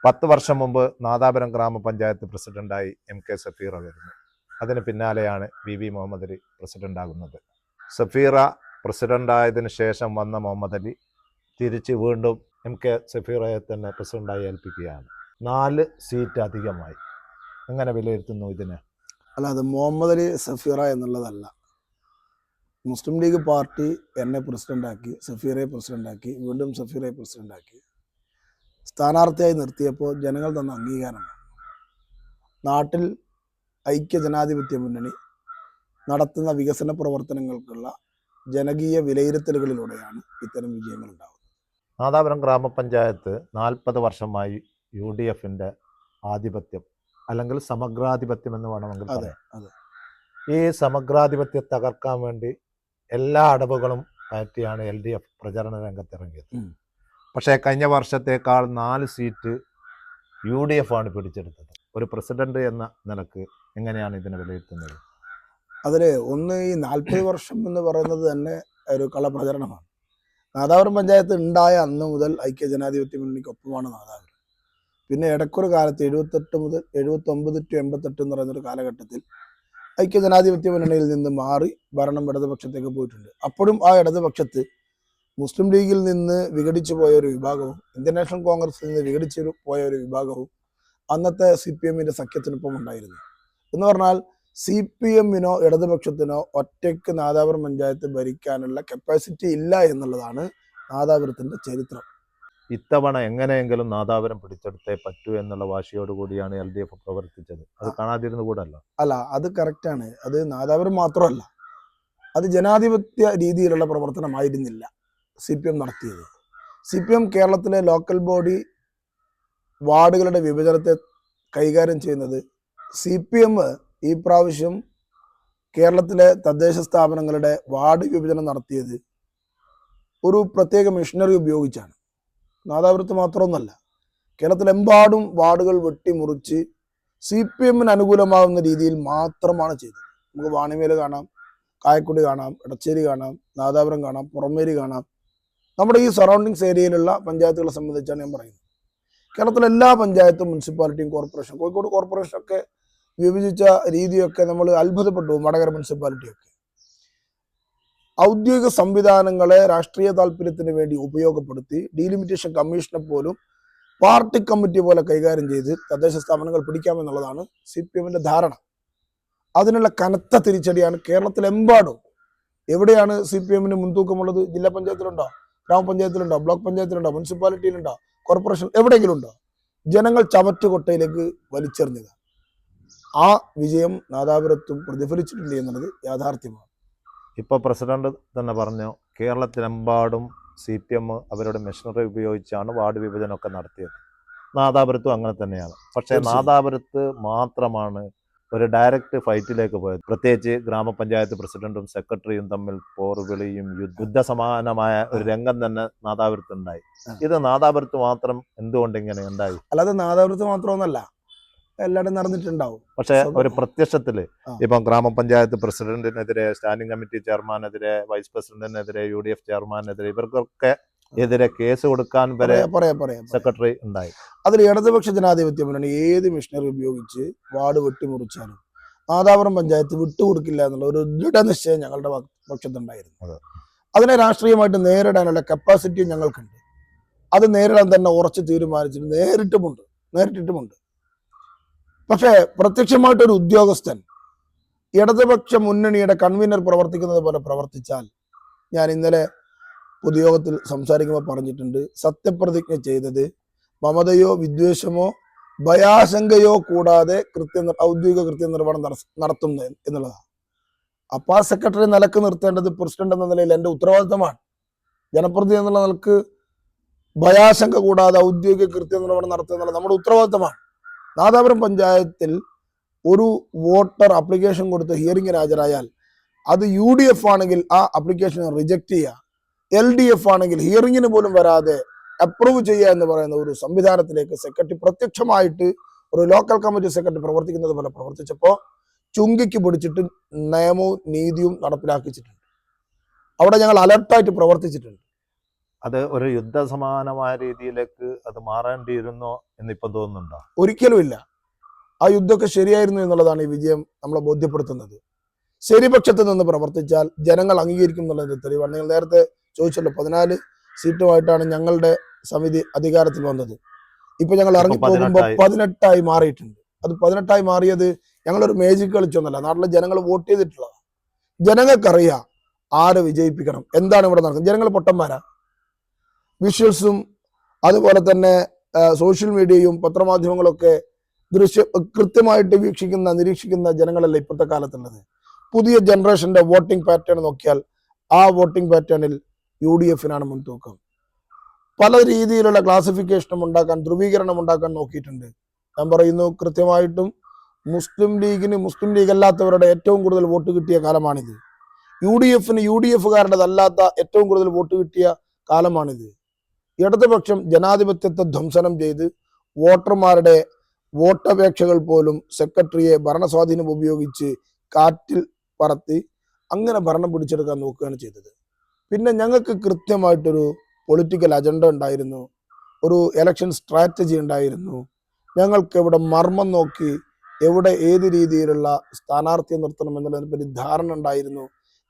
10 വർഷം മുമ്പ് നാദാപുരം ഗ്രാമപഞ്ചായത്ത് പ്രസിഡന്റായി MK സഫീറ വരുന്നു. അതിന് പിന്നാലെയാണ് VV മുഹമ്മദ് അലി പ്രസിഡന്റാകുന്നത്. സഫീറ പ്രസിഡന്റായതിനു ശേഷം വന്ന മുഹമ്മദ് അലി തിരിച്ച് വീണ്ടും MK സഫീറയെ തന്നെ പ്രസിഡന്റായി ഏൽപ്പിക്കുകയാണ്. 4 സീറ്റ് അധികമായി. എങ്ങനെ വിലയിരുത്തുന്നു ഇതിനെ? അല്ല, അത് മുഹമ്മദ് അലി സഫീറ എന്നുള്ളതല്ല. മുസ്ലിം ലീഗ് പാർട്ടി എന്നെ പ്രസിഡന്റാക്കി, സഫീറയെ പ്രസിഡന്റാക്കി, വീണ്ടും സഫീറയെ പ്രസിഡന്റാക്കി സ്ഥാനാർത്ഥിയായി നിർത്തിയപ്പോൾ ജനങ്ങൾ തന്ന അംഗീകാരമാണ്. നാട്ടിൽ ഐക്യ ജനാധിപത്യ മുന്നണി നടത്തുന്ന വികസന പ്രവർത്തനങ്ങൾക്കുള്ള ജനകീയ വിലയിരുത്തലുകളിലൂടെയാണ് ഇത്തരം വിജയങ്ങൾ ഉണ്ടാകുന്നത്. നാദാപുരം ഗ്രാമപഞ്ചായത്ത് 40 വർഷമായി UDFന്റെ ആധിപത്യം അല്ലെങ്കിൽ സമഗ്രാധിപത്യം എന്ന് വേണമെങ്കിൽ പറയാം. ഈ സമഗ്രാധിപത്യം തകർക്കാൻ വേണ്ടി എല്ലാ അടവുകളും മാറ്റിയാണ് LDF പ്രചരണ രംഗത്തിറങ്ങിയത്. പക്ഷേ കഴിഞ്ഞ വർഷത്തേക്കാൾ 4 സീറ്റ് UDF ആണ് പിടിച്ചെടുത്തത്. ഒരു പ്രസിഡന്റ് എന്ന നിലക്ക് എങ്ങനെയാണ് ഇതിനെ വിലയിരുത്തുന്നത്? അതിൽ ഒന്ന്, ഈ 40 വർഷം എന്ന് പറയുന്നത് തന്നെ ഒരു കളപ്രചരണമാണ്. നാദാപുരം പഞ്ചായത്ത് ഉണ്ടായ അന്ന് മുതൽ ഐക്യ ജനാധിപത്യ മുന്നണിക്കൊപ്പമാണ് നാദാപുരം. പിന്നെ ഇടയ്ക്കൊരു കാലത്ത് 78 മുതൽ 79 to 88 എന്ന് പറയുന്നൊരു കാലഘട്ടത്തിൽ ഐക്യ ജനാധിപത്യ മുന്നണിയിൽ നിന്ന് മാറി ഭരണം ഇടതുപക്ഷത്തേക്ക് പോയിട്ടുണ്ട്. അപ്പോഴും ആ ഇടതുപക്ഷത്ത് മുസ്ലിം ലീഗിൽ നിന്ന് വിഘടിച്ചു പോയ ഒരു വിഭാഗവും ഇന്ത്യൻ നാഷണൽ കോൺഗ്രസിൽ നിന്ന് വിഘടിച്ചു പോയ ഒരു വിഭാഗവും അന്നത്തെ CPMന്റെ സഖ്യത്തിനൊപ്പം ഉണ്ടായിരുന്നു. എന്ന് പറഞ്ഞാൽ CPMനോ ഇടതുപക്ഷത്തിനോ ഒറ്റയ്ക്ക് നാദാപുരം പഞ്ചായത്ത് ഭരിക്കാനുള്ള കപ്പാസിറ്റി ഇല്ല എന്നുള്ളതാണ് നാദാപുരത്തിന്റെ ചരിത്രം. ഇത്തവണ എങ്ങനെയെങ്കിലും നാദാപുരം പിടിച്ചെടുത്തേ പറ്റൂ എന്നുള്ള വാശിയോടുകൂടിയാണ് LDF പ്രവർത്തിച്ചത്. അത് കാണാതിരുന്നു കൂടല്ലോ. അല്ല, അത് കറക്റ്റാണ്. അത് നാദാപുരം മാത്രമല്ല, അത് ജനാധിപത്യ രീതിയിലുള്ള പ്രവർത്തനമായിരുന്നില്ല CPM നടത്തിയത്. CPM കേരളത്തിലെ ലോക്കൽ ബോഡി വാർഡുകളുടെ വിഭജനത്തെ കൈകാര്യം ചെയ്യുന്നത്. CPM ഈ പ്രാവശ്യം കേരളത്തിലെ തദ്ദേശ സ്ഥാപനങ്ങളുടെ വാർഡ് വിഭജനം നടത്തിയത് ഒരു പ്രത്യേക മെഷീനറി ഉപയോഗിച്ചാണ്. നാദാപുരത്ത് മാത്രമൊന്നല്ല, കേരളത്തിലെമ്പാടും വാർഡുകൾ വെട്ടിമുറിച്ച് CPMന് അനുകൂലമാകുന്ന രീതിയിൽ മാത്രമാണ് ചെയ്തത്. നമുക്ക് വാണിമേൽ കാണാം, കായക്കുടി കാണാം, എടച്ചേരി കാണാം, നാദാപുരം കാണാം, പുറമേരി കാണാം. നമ്മുടെ ഈ സറൗണ്ടിങ്സ് ഏരിയയിലുള്ള പഞ്ചായത്തുകളെ സംബന്ധിച്ചാണ് ഞാൻ പറയുന്നത്. കേരളത്തിലെ എല്ലാ പഞ്ചായത്തും, മുനിസിപ്പാലിറ്റിയും, കോർപ്പറേഷൻ, കോഴിക്കോട് കോർപ്പറേഷനൊക്കെ വിഭജിച്ച രീതിയൊക്കെ നമ്മൾ അത്ഭുതപ്പെട്ടു. വടകര മുനിസിപ്പാലിറ്റിയൊക്കെ ഔദ്യോഗിക സംവിധാനങ്ങളെ രാഷ്ട്രീയ താല്പര്യത്തിന് വേണ്ടി ഉപയോഗപ്പെടുത്തി ഡീലിമിറ്റേഷൻ കമ്മീഷനെ പോലും പാർട്ടി കമ്മിറ്റി പോലെ കൈകാര്യം ചെയ്ത് തദ്ദേശ സ്ഥാപനങ്ങൾ പിടിക്കാമെന്നുള്ളതാണ് CPMന്റെ ധാരണ. അതിനുള്ള കനത്ത തിരിച്ചടിയാണ് കേരളത്തിലെമ്പാടും. എവിടെയാണ് CPMന് മുൻതൂക്കമുള്ളത്? ജില്ലാ പഞ്ചായത്തിലുണ്ടോ? ഗ്രാമപഞ്ചായത്തിലുണ്ടോ? ബ്ലോക്ക് പഞ്ചായത്തിലുണ്ടോ? മുനിസിപ്പാലിറ്റിയിലുണ്ടോ? കോർപ്പറേഷൻ എവിടെയെങ്കിലും ഉണ്ടോ? ജനങ്ങൾ ചവറ്റുകൊട്ടയിലേക്ക് വലിച്ചെറിഞ്ഞത്. ആ വിജയം നാദാപുരത്തും പ്രതിഫലിച്ചിട്ടുണ്ട് എന്നുള്ളത് യാഥാർത്ഥ്യമാണ്. ഇപ്പോൾ പ്രസിഡന്റ് തന്നെ പറഞ്ഞു, കേരളത്തിലെമ്പാടും CPM അവരുടെ മെഷീനറി ഉപയോഗിച്ചാണ് വാർഡ് വിഭജനമൊക്കെ നടത്തിയത്. നാദാപുരത്തും അങ്ങനെ തന്നെയാണ്. പക്ഷേ നാദാപുരത്ത് മാത്രമാണ് ഒരു ഡയറക്റ്റ് ഫൈറ്റിലേക്ക് പോയത്. പ്രത്യേകിച്ച് ഗ്രാമപഞ്ചായത്ത് പ്രസിഡന്റും സെക്രട്ടറിയും തമ്മിൽ പോർവിളിയും യുദ്ധസമാനമായ ഒരു രംഗം തന്നെ നാദാപുരത്ത് ഉണ്ടായി. ഇത് നാദാപുരത്ത് മാത്രം എന്തുകൊണ്ട് ഇങ്ങനെ ഉണ്ടായി? അല്ലാതെ നാദാപുരത്ത് മാത്രമൊന്നല്ല, എല്ലാവരും നടന്നിട്ടുണ്ടാവും. പക്ഷെ ഒരു പ്രത്യക്ഷത്തില് ഇപ്പം ഗ്രാമപഞ്ചായത്ത് പ്രസിഡന്റിനെതിരെ, സ്റ്റാൻഡിംഗ് കമ്മിറ്റി ചെയർമാനെതിരെ, വൈസ് പ്രസിഡന്റിനെതിരെ, UDF ചെയർമാനെതിരെ, ഇവർക്കൊക്കെ എതിരെ കേസ് കൊടുക്കാൻ വരെ സെക്രട്ടറി ഉണ്ടായി. അതിൽ ഇടതുപക്ഷ ജനാധിപത്യ മുന്നണി ഏത് മിഷനറി ഉപയോഗിച്ച് വാർഡ് വെട്ടിമുറിച്ചാലും നാദാപുരം പഞ്ചായത്ത് വിട്ടുകൊടുക്കില്ല എന്നുള്ള ഒരു ദൃഢനിശ്ചയം ഞങ്ങളുടെ പക്ഷത്തുണ്ടായിരുന്നു. അതിനെ രാഷ്ട്രീയമായിട്ട് നേരിടാനുള്ള കപ്പാസിറ്റിയും ഞങ്ങൾക്കുണ്ട്. അത് നേരിടാൻ തന്നെ ഉറച്ചു തീരുമാനിച്ചിട്ട് നേരിട്ടിട്ടുമുണ്ട്. പക്ഷേ പ്രത്യക്ഷമായിട്ടൊരു ഉദ്യോഗസ്ഥൻ ഇടതുപക്ഷ മുന്നണിയുടെ കൺവീനർ പ്രവർത്തിക്കുന്നത് പോലെ പ്രവർത്തിച്ചാൽ, ഞാൻ ഇന്നലെ പൊതുയോഗത്തിൽ സംസാരിക്കുമ്പോൾ പറഞ്ഞിട്ടുണ്ട്, സത്യപ്രതിജ്ഞ ചെയ്തത് മമതയോ വിദ്വേഷമോ ഭയാശങ്കയോ കൂടാതെ ഔദ്യോഗിക കൃത്യനിർവഹണം നടത്തും എന്നുള്ളതാണ്. അപ്പോൾ ആ സെക്രട്ടറി നിലക്ക് നിർത്തേണ്ടത് പ്രസിഡന്റ് എന്ന നിലയിൽ എൻ്റെ ഉത്തരവാദിത്തമാണ്. ജനപ്രതിനിധി എന്നുള്ള നിലക്ക് ഭയാശങ്ക കൂടാതെ ഔദ്യോഗിക കൃത്യനിർവഹണം നടത്തുക എന്നുള്ളത് നമ്മുടെ ഉത്തരവാദിത്തമാണ്. നാദാപുരം പഞ്ചായത്തിൽ ഒരു വോട്ടർ ആപ്ലിക്കേഷൻ കൊടുത്ത് ഹിയറിംഗിന് ഹാജരായാൽ അത് UDF ആണെങ്കിൽ ആ ആപ്ലിക്കേഷൻ റിജക്റ്റ് ചെയ്യുക, LDF ആണെങ്കിൽ ഹിയറിംഗിന് പോലും വരാതെ അപ്രൂവ് ചെയ്യുക എന്ന് പറയുന്ന ഒരു സംവിധാനത്തിലേക്ക് സെക്രട്ടറി പ്രത്യക്ഷമായിട്ട് ഒരു ലോക്കൽ കമ്മിറ്റി സെക്രട്ടറി പ്രവർത്തിക്കുന്നത് പോലെ പ്രവർത്തിച്ചപ്പോൾ ചുങ്കിക്ക് പിടിച്ചിട്ട് നിയമവും നീതിയും നടപ്പിലാക്കിച്ചിട്ടുണ്ട്. അവിടെ ഞങ്ങൾ അലർട്ടായിട്ട് പ്രവർത്തിച്ചിട്ടുണ്ട്. അത് ഒരു യുദ്ധസമാനമായ രീതിയിലേക്ക് അത് മാറേണ്ടിയിരുന്നോ എന്നിപ്പം തോന്നുന്നുണ്ടോ? ഒരിക്കലും ഇല്ല. ആ യുദ്ധമൊക്കെ ശരിയായിരുന്നു എന്നുള്ളതാണ് ഈ വിജയം നമ്മളെ ബോധ്യപ്പെടുത്തുന്നത്. ശരിപക്ഷത്ത് നിന്ന് പ്രവർത്തിച്ചാൽ ജനങ്ങൾ അംഗീകരിക്കും എന്നുള്ളതിന്റെ തെളിവാണ്. നിങ്ങൾ നേരത്തെ ചോദിച്ചല്ലോ, 14 സീറ്റുമായിട്ടാണ് ഞങ്ങളുടെ സമിതി അധികാരത്തിൽ വന്നത്. ഇപ്പൊ ഞങ്ങൾ ഇറങ്ങി പോകുമ്പോൾ 18ആയി മാറിയിട്ടുണ്ട്. അത് 18ആയി മാറിയത് ഞങ്ങളൊരു മേജിക് കളിച്ചൊന്നല്ല, നാട്ടിലെ ജനങ്ങൾ വോട്ട് ചെയ്തിട്ടുള്ളതാണ്. ജനങ്ങൾക്കറിയാം ആരെ വിജയിപ്പിക്കണം, എന്താണ് ഇവിടെ നടക്കുന്നത്. ജനങ്ങൾ പൊട്ടന്മാരാ. വിഷ്വൽസും അതുപോലെ തന്നെ സോഷ്യൽ മീഡിയയും പത്രമാധ്യമങ്ങളൊക്കെ കൃത്യമായിട്ട് നിരീക്ഷിക്കുന്ന ജനങ്ങളല്ല ഇപ്പോഴത്തെ കാലത്തുള്ളത്. പുതിയ ജനറേഷന്റെ വോട്ടിംഗ് പാറ്റേൺ നോക്കിയാൽ ആ വോട്ടിംഗ് പാറ്റേണിൽ UDF-നാണ് മുൻതൂക്കം. പല രീതിയിലുള്ള ക്ലാസിഫിക്കേഷനും ഉണ്ടാക്കാൻ, ധ്രുവീകരണം ഉണ്ടാക്കാൻ നോക്കിയിട്ടുണ്ട്. ഞാൻ പറയുന്നു, കൃത്യമായിട്ടും മുസ്ലിം ലീഗ് അല്ലാത്തവരുടെ ഏറ്റവും കൂടുതൽ വോട്ട് കിട്ടിയ കാലമാണിത്. UDF-ന് UDF-കാരുടേതല്ലാത്ത ഏറ്റവും കൂടുതൽ വോട്ട് കിട്ടിയ കാലമാണിത്. ഇടതുപക്ഷം ജനാധിപത്യത്തെ ധ്വംസനം ചെയ്ത് വോട്ടർമാരുടെ വോട്ടപേക്ഷകൾ പോലും സെക്രട്ടറിയെ ഭരണസ്വാധീനം ഉപയോഗിച്ച് കാറ്റിൽ പറത്തി അങ്ങനെ ഭരണം പിടിച്ചെടുക്കാൻ നോക്കുകയാണ് ചെയ്തത്. പിന്നെ ഞങ്ങൾക്ക് കൃത്യമായിട്ടൊരു പൊളിറ്റിക്കൽ അജണ്ട ഉണ്ടായിരുന്നു, ഒരു ഇലക്ഷൻ സ്ട്രാറ്റജി ഉണ്ടായിരുന്നു. ഞങ്ങൾക്ക് ഇവിടെ മർമ്മം നോക്കി എവിടെ ഏത് രീതിയിലുള്ള സ്ഥാനാർത്ഥിയെ നിർത്തണം എന്നുള്ളതിനെപ്പറ്റി ധാരണ ഉണ്ടായിരുന്നു.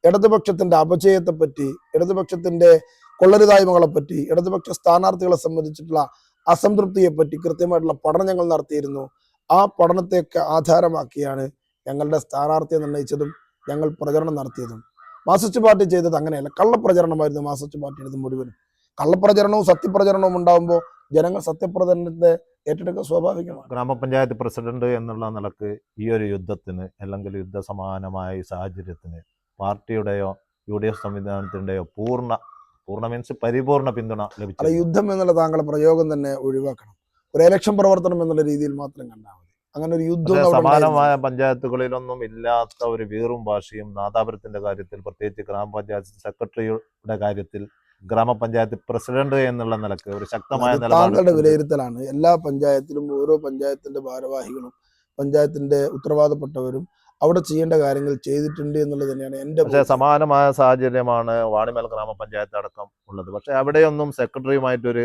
ഇടതുപക്ഷത്തിന്റെ അപജയത്തെപ്പറ്റി, ഇടതുപക്ഷത്തിന്റെ കൊള്ളരുതായ്മകളെപ്പറ്റി, ഇടതുപക്ഷ സ്ഥാനാർത്ഥികളെ സംബന്ധിച്ചിട്ടുള്ള അസംതൃപ്തിയെപ്പറ്റി കൃത്യമായിട്ടുള്ള പഠനം ഞങ്ങൾ നടത്തിയിരുന്നു. ആ പഠനത്തെയൊക്കെ ആധാരമാക്കിയാണ് ഞങ്ങളുടെ സ്ഥാനാർത്ഥിയെ നിർണയിച്ചതും ഞങ്ങൾ പ്രചരണം നടത്തിയതും. മാർക്സിസ്റ്റ് പാർട്ടി ചെയ്തത് അങ്ങനെയല്ല, കള്ളപ്രചരണമായിരുന്നു മാർക്സിസ്റ്റ് പാർട്ടിയുടെ മുഴുവനും. കള്ളപ്രചരണവും സത്യപ്രചരണവും ഉണ്ടാകുമ്പോൾ ജനങ്ങൾ സത്യപ്രചരണത്തെ ഏറ്റെടുക്കുക സ്വാഭാവികമാണ്. ഗ്രാമപഞ്ചായത്ത് പ്രസിഡന്റ് എന്നുള്ള നിലക്ക് ഈ ഒരു യുദ്ധത്തിന് അല്ലെങ്കിൽ യുദ്ധസമാനമായ ഈ സാഹചര്യത്തിന് പാർട്ടിയുടെയോ UDF സംവിധാനത്തിന്റെയോ പൂർണ്ണ മീൻസ് പരിപൂർണ പിന്തുണ ലഭിച്ചു? യുദ്ധം എന്നുള്ള താങ്കളുടെ പ്രയോഗം തന്നെ ഒഴിവാക്കണം. ഒരു ഇലക്ഷൻ പ്രവർത്തനം എന്നുള്ള രീതിയിൽ മാത്രം കണ്ടാൽ മതി. അങ്ങനെ ഒരു യുദ്ധം സമാനമായ പഞ്ചായത്തുകളിലൊന്നും ഇല്ലാത്ത ഒരു വീറും ഭാഷയും നാദാപുരത്തിന്റെ കാര്യത്തിൽ, പ്രത്യേകിച്ച് ഗ്രാമപഞ്ചായത്ത് സെക്രട്ടറിയുടെ കാര്യത്തിൽ, ഗ്രാമപഞ്ചായത്ത് പ്രസിഡന്റ് എന്നുള്ള നിലക്ക് ഒരു ശക്തമായ താങ്കളുടെ വിലയിരുത്തലാണ്. എല്ലാ പഞ്ചായത്തിലും ഓരോ പഞ്ചായത്തിന്റെ ഭാരവാഹികളും പഞ്ചായത്തിന്റെ ഉത്തരവാദപ്പെട്ടവരും അവിടെ ചെയ്യേണ്ട കാര്യങ്ങൾ ചെയ്തിട്ടുണ്ട് എന്നുള്ളത് തന്നെയാണ് എൻ്റെ. പക്ഷേ സമാനമായ സാഹചര്യമാണ് വാണിമേൽ ഗ്രാമപഞ്ചായത്ത് അടക്കം ഉള്ളത്. പക്ഷെ അവിടെയൊന്നും സെക്രട്ടറിയുമായിട്ടൊരു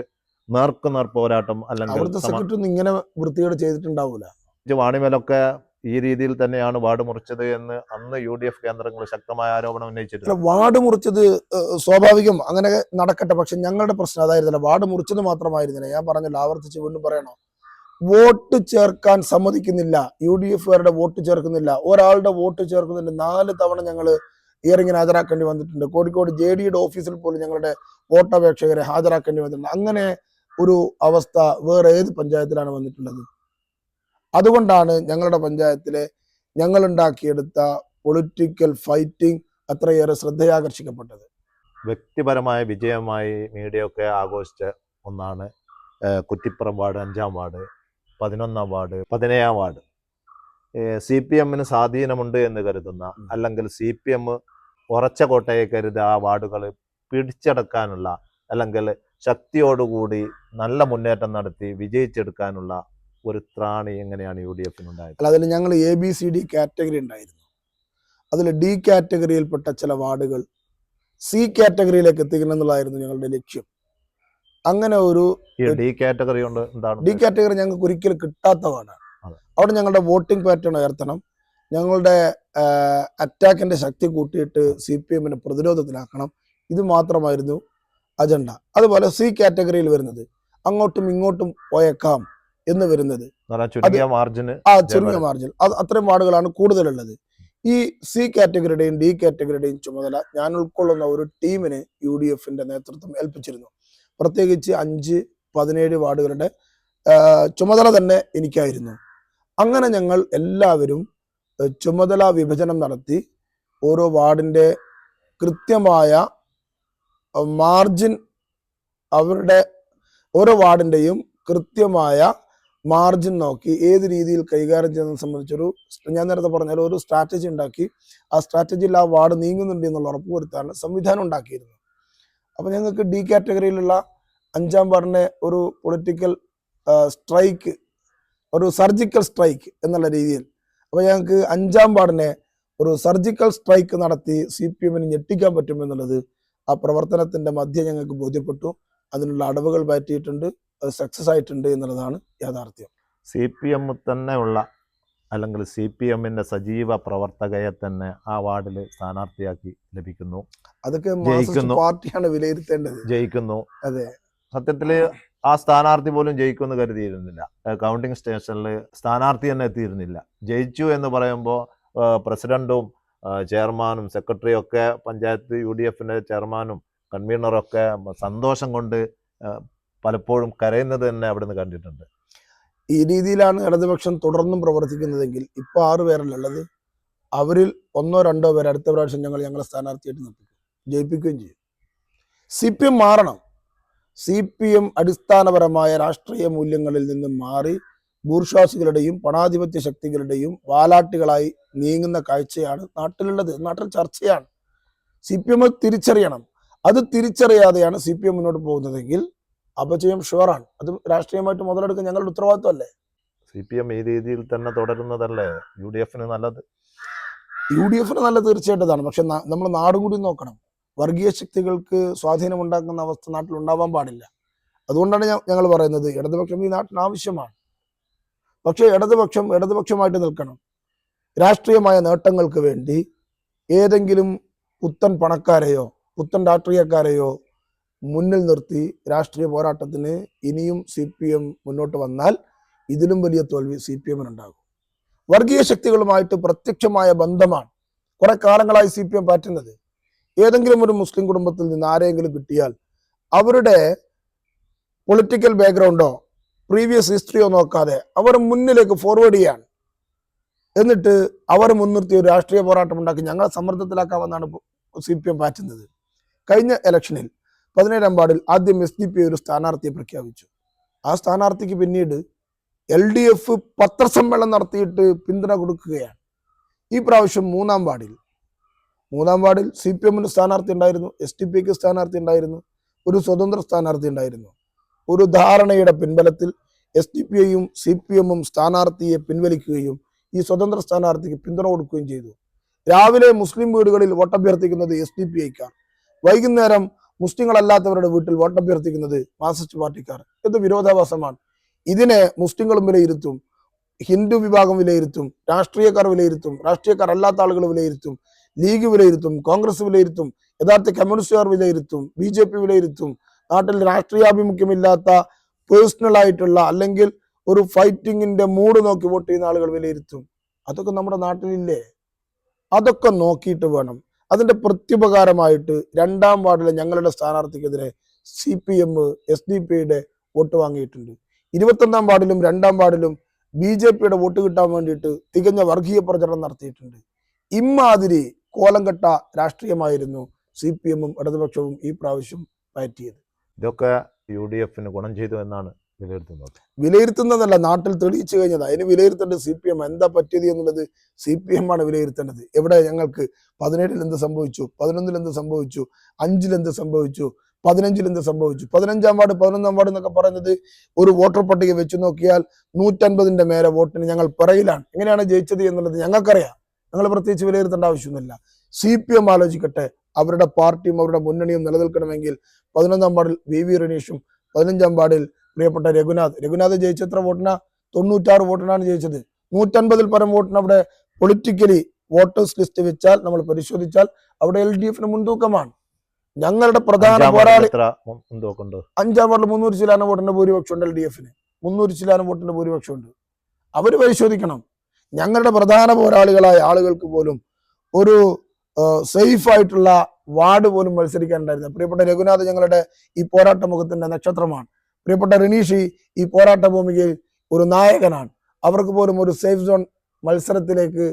നേർ പോരാട്ടം അല്ലെങ്കിൽ അവിടുത്തെ സെക്രട്ടറി ഒന്നും ഇങ്ങനെ വൃത്തിയോടെ ചെയ്തിട്ടുണ്ടാവൂല. വാണിമേലൊക്കെ ഈ രീതിയിൽ തന്നെയാണ് വാർഡ് മുറിച്ചത് എന്ന് അന്ന് UDF കേന്ദ്രങ്ങൾ ശക്തമായ ആരോപണം ഉന്നയിച്ചിട്ടുണ്ട്. വാർഡ് മുറിച്ചത് സ്വാഭാവികം, അങ്ങനെ നടക്കട്ടെ. പക്ഷെ ഞങ്ങളുടെ പ്രശ്നം അതായിരുന്നില്ല, വാർഡ് മുറിച്ചത് മാത്രമായിരുന്നില്ല. ഞാൻ പറഞ്ഞല്ലോ, ആവർത്തിച്ച് വീണ്ടും പറയണോ, വോട്ട് ചേർക്കാൻ സമ്മതിക്കുന്നില്ല. UDF-കാരുടെ വോട്ട് ചേർക്കുന്നില്ല. ഒരാളുടെ വോട്ട് ചേർക്കുന്നില്ല. 4 തവണ ഞങ്ങൾ ഹിയറിങ്ങിന് ഹാജരാക്കേണ്ടി വന്നിട്ടുണ്ട്. കോഴിക്കോട് JD-യുടെ ഓഫീസിൽ പോലും ഞങ്ങളുടെ വോട്ടപേക്ഷകരെ ഹാജരാക്കേണ്ടി വന്നിട്ടുണ്ട്. അങ്ങനെ ഒരു അവസ്ഥ വേറെ ഏത് പഞ്ചായത്തിലാണ് വന്നിട്ടുള്ളത്? അതുകൊണ്ടാണ് ഞങ്ങളുടെ പഞ്ചായത്തിലെ ഞങ്ങൾ ഉണ്ടാക്കിയെടുത്ത പൊളിറ്റിക്കൽ ഫൈറ്റിംഗ് അത്രയേറെ ശ്രദ്ധയാകർഷിക്കപ്പെട്ടത്. വ്യക്തിപരമായ വിജയമായി മീഡിയ ഒക്കെ ആഘോഷിച്ച ഒന്നാണ് കുറ്റിപ്പുറം വാർഡ്, 5-ാം വാർഡ്, 11-ാം വാർഡ്, 17-ാം വാർഡ്. CPM-ന് സ്വാധീനമുണ്ട് എന്ന് കരുതുന്ന, അല്ലെങ്കിൽ CPM ഉറച്ച കോട്ടയെ കരുതി ആ വാർഡുകൾ പിടിച്ചെടുക്കാനുള്ള, അല്ലെങ്കിൽ ശക്തിയോടുകൂടി നല്ല മുന്നേറ്റം നടത്തി വിജയിച്ചെടുക്കാനുള്ള ഒരു ത്രാണി എങ്ങനെയാണ് UDF-നുണ്ടായത്? അതിൽ ഞങ്ങൾ ABCD കാറ്റഗറി ഉണ്ടായിരുന്നു. അതിൽ D കാറ്റഗറിയിൽപ്പെട്ട ചില വാർഡുകൾ C കാറ്റഗറിയിലേക്ക് എത്തിക്കണം എന്നുള്ളതായിരുന്നു ഞങ്ങളുടെ ലക്ഷ്യം. അങ്ങനെ ഒരു D കാറ്റഗറി കൊണ്ട് എന്താണ്? D കാറ്റഗറി ഞങ്ങൾക്ക് ഒരിക്കലും കിട്ടാത്ത വാർഡാണ്. അവിടെ ഞങ്ങളുടെ വോട്ടിംഗ് പാറ്റേൺ ഉയർത്തണം, ഞങ്ങളുടെ അറ്റാക്കിന്റെ ശക്തി കൂട്ടിയിട്ട് CPM-നെ പ്രതിരോധത്തിലാക്കണം. ഇത് മാത്രമായിരുന്നു അജണ്ട. അതുപോലെ C കാറ്റഗറിയിൽ വരുന്നത് അങ്ങോട്ടും ഇങ്ങോട്ടും പോയേക്കാം എന്ന് വരുന്നത്, ചെറിയ മാർജിൻ, അത് അത്രയും വാർഡുകളാണ് കൂടുതലുള്ളത്. ഈ C കാറ്റഗറിയുടെയും D കാറ്റഗറിയുടെയും ചുമതല ഞാൻ ഉൾക്കൊള്ളുന്ന ഒരു ടീമിന് UDF-ന്റെ നേതൃത്വം ഏൽപ്പിച്ചിരുന്നു. പ്രത്യേകിച്ച് 5-17 വാർഡുകളുടെ ചുമതല തന്നെ എനിക്കായിരുന്നു. അങ്ങനെ ഞങ്ങൾ എല്ലാവരും ചുമതല വിഭജനം നടത്തി ഓരോ വാർഡിന്റെ കൃത്യമായ മാർജിൻ, അവരുടെ ഓരോ വാർഡിന്റെയും കൃത്യമായ മാർജിൻ നോക്കി ഏത് രീതിയിൽ കൈകാര്യം ചെയ്യുന്നതിനെ സംബന്ധിച്ചൊരു, ഞാൻ നേരത്തെ പറഞ്ഞാൽ, ഒരു സ്ട്രാറ്റജി ഉണ്ടാക്കി ആ സ്ട്രാറ്റജിയിൽ ആ വാർഡ് നീങ്ങുന്നുണ്ട് എന്നുള്ള ഉറപ്പുവരുത്താനുള്ള സംവിധാനം ഉണ്ടാക്കിയിരുന്നു. അപ്പൊ ഞങ്ങൾക്ക് D കാറ്റഗറിയിലുള്ള 5-ാം വാർഡിനെ ഒരു പൊളിറ്റിക്കൽ സ്ട്രൈക്ക്, ഒരു സർജിക്കൽ സ്ട്രൈക്ക് എന്നുള്ള രീതിയിൽ, അപ്പൊ ഞങ്ങൾക്ക് 5-ാം വാർഡിനെ ഒരു സർജിക്കൽ സ്ട്രൈക്ക് നടത്തി CPM-ന് ഞെട്ടിക്കാൻ പറ്റുമെന്നുള്ളത് ആ പ്രവർത്തനത്തിന്റെ മധ്യം ഞങ്ങൾക്ക് ബോധ്യപ്പെട്ടു. അതിനുള്ള അടവുകൾ പറ്റിയിട്ടുണ്ട്, അത് സക്സസ് ആയിട്ടുണ്ട് എന്നുള്ളതാണ് യാഥാർത്ഥ്യം. CPM തന്നെയുള്ള അല്ലെങ്കിൽ CPMന്റെ സജീവ പ്രവർത്തകയെ തന്നെ ആ വാർഡിൽ സ്ഥാനാർത്ഥിയാക്കി ലഭിക്കുന്നു, അതൊക്കെ ജയിക്കുന്നു. പാർട്ടിയാണ് വിലയിരുത്തേണ്ടത്. ജയിക്കുന്നു. അതെ, സത്യത്തില് ആ സ്ഥാനാർത്ഥി പോലും ജയിക്കുമെന്ന് കരുതിയിരുന്നില്ല. കൗണ്ടിംഗ് സ്റ്റേഷനിൽ സ്ഥാനാർത്ഥി തന്നെ എത്തിയിരുന്നില്ല. ജയിച്ചു എന്ന് പറയുമ്പോൾ പ്രസിഡന്റും ചെയർമാനും സെക്രട്ടറിയും ഒക്കെ, പഞ്ചായത്ത് UDFന്റെ ചെയർമാനും കൺവീനറൊക്കെ സന്തോഷം കൊണ്ട് പലപ്പോഴും കരയുന്നത് തന്നെ അവിടെ നിന്ന് കണ്ടിട്ടുണ്ട്. ഈ രീതിയിലാണ് ഇടതുപക്ഷം തുടർന്നും പ്രവർത്തിക്കുന്നതെങ്കിൽ ഇപ്പൊ 6 പേരല്ലുള്ളത്, അവരിൽ 1-2 പേര് അടുത്ത പ്രാവശ്യം ഞങ്ങളെ സ്ഥാനാർത്ഥിയായിട്ട് നിർത്തിക്കും, ജയിപ്പിക്കുകയും ചെയ്യും. CPM മാറണം. CPM അടിസ്ഥാനപരമായ രാഷ്ട്രീയ മൂല്യങ്ങളിൽ നിന്നും മാറി ബൂർഷ്വാസികളുടെയും പണാധിപത്യ ശക്തികളുടെയും വാലാട്ടികളായി നീങ്ങുന്ന കാഴ്ചയാണ് നാട്ടിലുള്ളത്. നാട്ടിൽ ചർച്ചയാണ്. CPM തിരിച്ചറിയണം. അത് തിരിച്ചറിയാതെയാണ് CPM മുന്നോട്ട് പോകുന്നതെങ്കിൽ അപജയം ഷുവറാണ്. അത് രാഷ്ട്രീയമായിട്ട് മുതലെടുക്കാൻ ഞങ്ങളുടെ ഉത്തരവാദിത്വമല്ലേ. CPM ഈ രീതിയിൽ തന്നെ തുടരുന്നതല്ലേ UDFന് നല്ലത്? UDFന് നല്ല തീർച്ചയായിട്ടും. പക്ഷെ നമ്മൾ നാടും കൂടി നോക്കണം. വർഗീയ ശക്തികൾക്ക് സ്വാധീനം ഉണ്ടാക്കുന്ന അവസ്ഥ നാട്ടിൽ ഉണ്ടാവാൻ പാടില്ല. അതുകൊണ്ടാണ് ഞങ്ങൾ പറയുന്നത് ഇടതുപക്ഷം ഈ നാട്ടിന് ആവശ്യമാണ്. പക്ഷേ ഇടതുപക്ഷമായിട്ട് നിൽക്കണം. രാഷ്ട്രീയമായ നേട്ടങ്ങൾക്ക് വേണ്ടി ഏതെങ്കിലും പുത്തൻ പണക്കാരെയോ പുത്തൻ രാഷ്ട്രീയക്കാരെയോ മുന്നിൽ നിർത്തി രാഷ്ട്രീയ പോരാട്ടത്തിന് ഇനിയും CPM മുന്നോട്ട് വന്നാൽ ഇതിലും വലിയ തോൽവി CPMനുണ്ടാകും. വർഗീയ ശക്തികളുമായിട്ട് പ്രത്യക്ഷമായ ബന്ധമാണ് കുറെ കാലങ്ങളായി CPM പാറ്റുന്നത്. ഏതെങ്കിലും ഒരു മുസ്ലിം കുടുംബത്തിൽ നിന്ന് ആരെങ്കിലും കിട്ടിയാൽ അവരുടെ പൊളിറ്റിക്കൽ ബാക്ക്ഗ്രൗണ്ടോ പ്രീവിയസ് ഹിസ്റ്ററിയോ നോക്കാതെ അവർ മുന്നിലേക്ക് ഫോർവേഡ് ചെയ്യാണ്. എന്നിട്ട് അവർ മുൻനിർത്തി ഒരു രാഷ്ട്രീയ പോരാട്ടം ഉണ്ടാക്കി ഞങ്ങളെ സമ്മർദ്ദത്തിലാക്കാമെന്നാണ് CPM പാറ്റുന്നത്. കഴിഞ്ഞ ഇലക്ഷനിൽ 17-ാം വാർഡിൽ ആദ്യം SDP ഒരു സ്ഥാനാർത്ഥിയെ പ്രഖ്യാപിച്ചു. ആ സ്ഥാനാർത്ഥിക്ക് പിന്നീട് LDF പത്രസമ്മേളനം നടത്തിയിട്ട് പിന്തുണ കൊടുക്കുകയാണ്. ഈ പ്രാവശ്യം 3-ാം വാർഡിൽ CPMന് സ്ഥാനാർത്ഥി ഉണ്ടായിരുന്നു, SDP സ്ഥാനാർത്ഥി ഉണ്ടായിരുന്നു, ഒരു സ്വതന്ത്ര സ്ഥാനാർത്ഥി ഉണ്ടായിരുന്നു. ഒരു ധാരണയുടെ പിൻബലത്തിൽ SDP-യും CPM-ഉം സ്ഥാനാർത്ഥിയെ പിൻവലിക്കുകയും ഈ സ്വതന്ത്ര സ്ഥാനാർത്ഥിക്ക് പിന്തുണ കൊടുക്കുകയും ചെയ്തു. രാവിലെ മുസ്ലിം വീടുകളിൽ വോട്ടഭ്യർത്ഥിക്കുന്നത് SDP-ക്കാർ, വൈകുന്നേരം മുസ്ലിങ്ങളല്ലാത്തവരുടെ വീട്ടിൽ വോട്ടഭ്യർത്ഥിക്കുന്നത് മാർക്സിസ്റ്റ് പാർട്ടിക്കാർ. ഇത് വിരോധാഭാസമാണ്. ഇതിനെ മുസ്ലിങ്ങളും വിലയിരുത്തും, ഹിന്ദു വിഭാഗം വിലയിരുത്തും, രാഷ്ട്രീയക്കാർ വിലയിരുത്തും, രാഷ്ട്രീയക്കാർ അല്ലാത്ത ആളുകൾ വിലയിരുത്തും, ലീഗ് വിലയിരുത്തും, കോൺഗ്രസ് വിലയിരുത്തും, യഥാർത്ഥ കമ്മ്യൂണിസ്റ്റുകാർ വിലയിരുത്തും, BJP വിലയിരുത്തും. നാട്ടിൽ രാഷ്ട്രീയാഭിമുഖ്യമില്ലാത്ത പേഴ്സണൽ ആയിട്ടുള്ള അല്ലെങ്കിൽ ഒരു ഫൈറ്റിങ്ങിന്റെ മൂഡ് നോക്കി വോട്ട് ചെയ്യുന്ന ആളുകൾ വിലയിരുത്തും. അതൊക്കെ നമ്മുടെ നാട്ടിലില്ലേ? അതൊക്കെ നോക്കിയിട്ട് വേണം. അതിന്റെ പ്രത്യുപകാരമായിട്ട് 2-ാം വാർഡിലെ ഞങ്ങളുടെ സ്ഥാനാർത്ഥിക്കെതിരെ CPM SDP-യുടെ വോട്ട് വാങ്ങിയിട്ടുണ്ട്. 21-ാം വാർഡിലും 2-ാം വാർഡിലും BJP-യുടെ വോട്ട് കിട്ടാൻ വേണ്ടിയിട്ട് തികഞ്ഞ വർഗീയ പ്രചരണം നടത്തിയിട്ടുണ്ട്. ഇമ്മാതിരി കോലംകെട്ട രാഷ്ട്രീയമായിരുന്നു CPM-ഉം ഇടതുപക്ഷവും ഈ പ്രാവശ്യം പയറ്റിയത്. ഇതൊക്കെ UDFന് ഗുണം ചെയ്തു എന്നാണ് വിലയിരുത്തുന്നതല്ല, നാട്ടിൽ തെളിയിച്ചു കഴിഞ്ഞത്. അതിന് വിലയിരുത്തേണ്ടത് CPM. എന്താ പറ്റിയത് എന്നുള്ളത് CPM-ആണ് വിലയിരുത്തേണ്ടത്. എവിടെ ഞങ്ങൾക്ക് 17-ൽ എന്ത് സംഭവിച്ചു, 11-ൽ എന്ത് സംഭവിച്ചു, 5-ൽ എന്ത് സംഭവിച്ചു, 15-ൽ എന്ത് സംഭവിച്ചു. 15-ാം വാർഡ് 11-ാം വാർഡ് എന്നൊക്കെ പറയുന്നത് ഒരു വോട്ടർ പട്ടിക വെച്ച് നോക്കിയാൽ 150-ന്റെ മേലെ വോട്ടിന് ഞങ്ങൾ പിറകിലാണ്. എങ്ങനെയാണ് ജയിച്ചത് എന്നുള്ളത് ഞങ്ങൾക്കറിയാം. ഞങ്ങൾ പ്രത്യേകിച്ച് വിലയിരുത്തേണ്ട ആവശ്യമൊന്നുമില്ല. CPM ആലോചിക്കട്ടെ. അവരുടെ പാർട്ടിയും അവരുടെ മുന്നണിയും നിലനിൽക്കണമെങ്കിൽ 11-ാം വാർഡിൽ VV റനീഷും 15-ാം വാർഡിൽ പ്രിയപ്പെട്ട രഘുനാഥ് ജയിച്ച എത്ര വോട്ടിനാ? 96 വോട്ടിനാണ് ജയിച്ചത്. 150-ൽ പരം വോട്ടിന് അവിടെ പൊളിറ്റിക്കലി വോട്ടേഴ്സ് ലിസ്റ്റ് വെച്ചാൽ നമ്മൾ പരിശോധിച്ചാൽ അവിടെ LDFന് മുൻതൂക്കമാണ്. ഞങ്ങളുടെ പ്രധാന പോരാളി 5-ാം വാർഡിൽ 300 ശതമാനം വോട്ടിന്റെ ഭൂരിപക്ഷമുണ്ട്. LDFന് 300 ശതമാനം വോട്ടിന്റെ ഭൂരിപക്ഷമുണ്ട്. അവർ പരിശോധിക്കണം. ഞങ്ങളുടെ പ്രധാന പോരാളികളായ ആളുകൾക്ക് പോലും ഒരു സേഫ് ആയിട്ടുള്ള വാർഡ് പോലും മത്സരിക്കാനുണ്ടായിരുന്നു. പ്രിയപ്പെട്ട രഘുനാഥ് ഞങ്ങളുടെ ഈ പോരാട്ട മുഖത്തിന്റെ നക്ഷത്രമാണ്. പ്രിയപ്പെട്ട റിനീഷി ഈ പോരാട്ട ഭൂമികയിൽ ഒരു നായകനാണ്. അവർക്ക് പോലും ഒരു സേഫ് സോൺ മത്സരത്തിലേക്ക്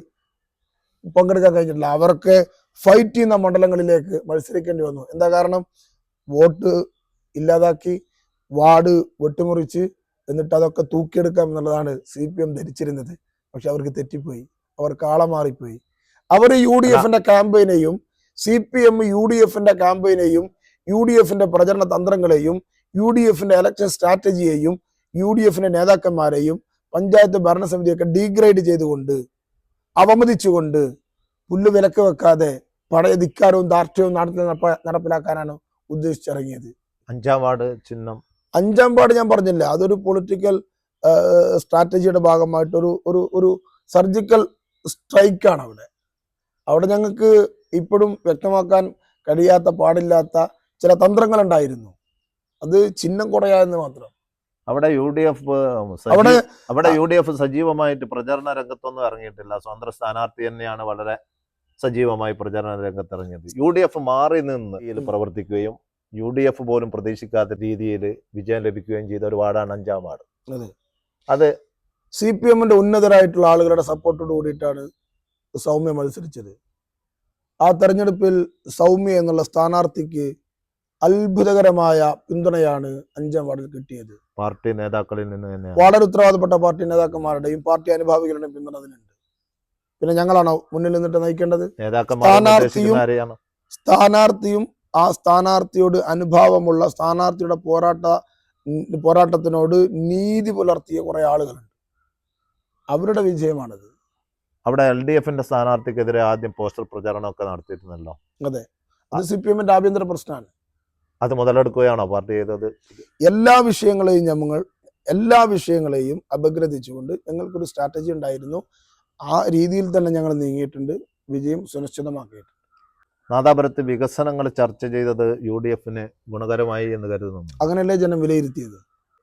പങ്കെടുക്കാൻ കഴിഞ്ഞിട്ടില്ല. അവർക്ക് ഫൈറ്റ് ചെയ്യുന്ന മണ്ഡലങ്ങളിലേക്ക് മത്സരിക്കേണ്ടി വന്നു. എന്താ കാരണം? വോട്ട് ഇല്ലാതാക്കി, വാർഡ് വെട്ടിമുറിച്ച്, എന്നിട്ട് അതൊക്കെ തൂക്കിയെടുക്കാം എന്നുള്ളതാണ് CPM ധരിച്ചിരുന്നത്. പക്ഷെ അവർക്ക് തെറ്റിപ്പോയി, അവർ കാളമാറിപ്പോയി. അവർ UDFന്റെ ക്യാമ്പയിനെയും CPM UDFന്റെ ക്യാമ്പയിനെയും UDFന്റെ പ്രചരണ തന്ത്രങ്ങളെയും UDFന്റെ ഇലക്ഷൻ സ്ട്രാറ്റജിയെയും UDFന്റെ നേതാക്കന്മാരെയും പഞ്ചായത്ത് ഭരണസമിതിയൊക്കെ ഡീഗ്രേഡ് ചെയ്തുകൊണ്ട്, അവമതിച്ചുകൊണ്ട്, പുല്ല് വിലക്ക് വെക്കാതെ പഴയ ധിക്കാരവും ധാർഷ്ട്യവും നാട്ടിൽ നടപ്പിലാക്കാനാണ് ഉദ്ദേശിച്ചിറങ്ങിയത്. 5ാം വാർഡ് ചിഹ്നം 5ാം വാർഡ് ഞാൻ പറഞ്ഞില്ല, അതൊരു പൊളിറ്റിക്കൽ സ്ട്രാറ്റജിയുടെ ഭാഗമായിട്ട് ഒരു സർജിക്കൽ സ്ട്രൈക്കാണ് അവിടെ ഞങ്ങൾക്ക് ഇപ്പോഴും വ്യക്തമാക്കാൻ കഴിയാത്ത പാടില്ലാത്ത ചില തന്ത്രങ്ങളുണ്ടായിരുന്നു. അത് ചിഹ്നം കുറയാന്ന് മാത്രം. അവിടെ യു ഡി എഫ് സജീവമായിട്ട് പ്രചരണ രംഗത്തൊന്നും ഇറങ്ങിയിട്ടില്ല. സ്വതന്ത്ര സ്ഥാനാർത്ഥി തന്നെയാണ് വളരെ സജീവമായി പ്രചരണ രംഗത്ത് ഇറങ്ങിയത്. UDF മാറി നിന്ന് പ്രവർത്തിക്കുകയും UDF പോലും പ്രതീക്ഷിക്കാത്ത രീതിയിൽ വിജയം ലഭിക്കുകയും ചെയ്ത ഒരു വാർഡാണ് 5ാം വാർഡ്. അത് CPM-ന്റെ ഉന്നതരായിട്ടുള്ള ആളുകളുടെ സപ്പോർട്ടോട് കൂടിയിട്ടാണ് സൗമ്യ മത്സരിച്ചത്. ആ തെരഞ്ഞെടുപ്പിൽ സൗമ്യ എന്നുള്ള സ്ഥാനാർത്ഥിക്ക് അത്ഭുതകരമായ പിന്തുണയാണ് 5ാം വാർഡിൽ കിട്ടിയത്. പാർട്ടി നേതാക്കളിൽ നിന്ന് തന്നെ വളരെ ഉത്തരവാദപ്പെട്ട പാർട്ടി നേതാക്കന്മാരുടെയും പാർട്ടി അനുഭാവികളുടെയും പിന്തുണ അതിനുണ്ട്. പിന്നെ ഞങ്ങളാണോ മുന്നിൽ നിന്നിട്ട് നയിക്കേണ്ടത്? സ്ഥാനാർത്ഥിയും ആ സ്ഥാനാർത്ഥിയോട് അനുഭാവമുള്ള സ്ഥാനാർത്ഥിയുടെ പോരാട്ടത്തിനോട് നീതി പുലർത്തിയ കുറെ ആളുകളുണ്ട്. അവരുടെ വിജയമാണത്. അവിടെ LDF-ന്റെ സ്ഥാനാർത്ഥിക്കെതിരെ ആദ്യം പോസ്റ്റർ പ്രചാരണമൊക്കെ നടത്തിയിരുന്നല്ലോ. അതെ, അത് CPM-ന്റെ ആഭ്യന്തര പ്രശ്നമാണ്. അത് മുതലെടുക്കുകയാണോ പാർട്ടി ചെയ്തത്? എല്ലാ വിഷയങ്ങളെയും അപഗ്രഥിച്ചുകൊണ്ട് ഞങ്ങൾക്കൊരു സ്ട്രാറ്റജി ഉണ്ടായിരുന്നു. ആ രീതിയിൽ തന്നെ ഞങ്ങൾ നീങ്ങിയിട്ടുണ്ട്. വിജയം സുനിശ്ചിതമാക്കിയിട്ടുണ്ട്. നാദാപുരത്ത് വികസനങ്ങൾ ചർച്ച ചെയ്തത് UDF-ന് ഗുണകരമായി എന്ന് കരുതുന്നു. അങ്ങനെയല്ലേ ജനം വിലയിരുത്തിയത്.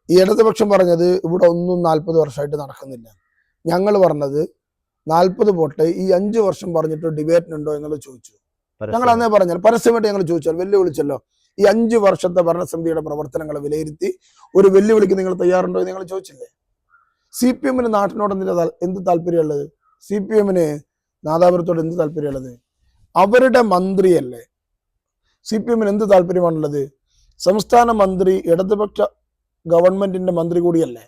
ഈ ഇടതുപക്ഷം പറഞ്ഞത് ഇവിടെ ഒന്നും 40 വർഷമായിട്ട് നടക്കുന്നില്ല. ഞങ്ങൾ പറഞ്ഞത് 40 പോട്ടെ, ഈ 5 വർഷം പറഞ്ഞിട്ട് ഡിബേറ്റിനുണ്ടോ എന്നുള്ളത് ചോദിച്ചു. ഞങ്ങൾ അന്നേ പറഞ്ഞാൽ പരസ്യമായിട്ട് ഞങ്ങൾ ചോദിച്ചാൽ വെല്ലുവിളിച്ചല്ലോ. ഈ 5 വർഷത്തെ ഭരണസമിതിയുടെ പ്രവർത്തനങ്ങളെ വിലയിരുത്തി ഒരു വെല്ലുവിളിക്ക് നിങ്ങൾ തയ്യാറുണ്ടോ എന്ന് നിങ്ങൾ ചോദിച്ചില്ലേ? CPM-ന് നാട്ടിനോട് എന്ത് താല്പര്യമുള്ളത്? CPM-ന് നാദാപുരത്തോട് എന്ത് താല്പര്യമുള്ളത്? അവരുടെ മന്ത്രിയല്ലേ. CPM-ന് എന്ത് താല്പര്യമാണുള്ളത്? സംസ്ഥാന മന്ത്രി ഇടതുപക്ഷ ഗവൺമെന്റിന്റെ മന്ത്രി കൂടിയല്ലേ.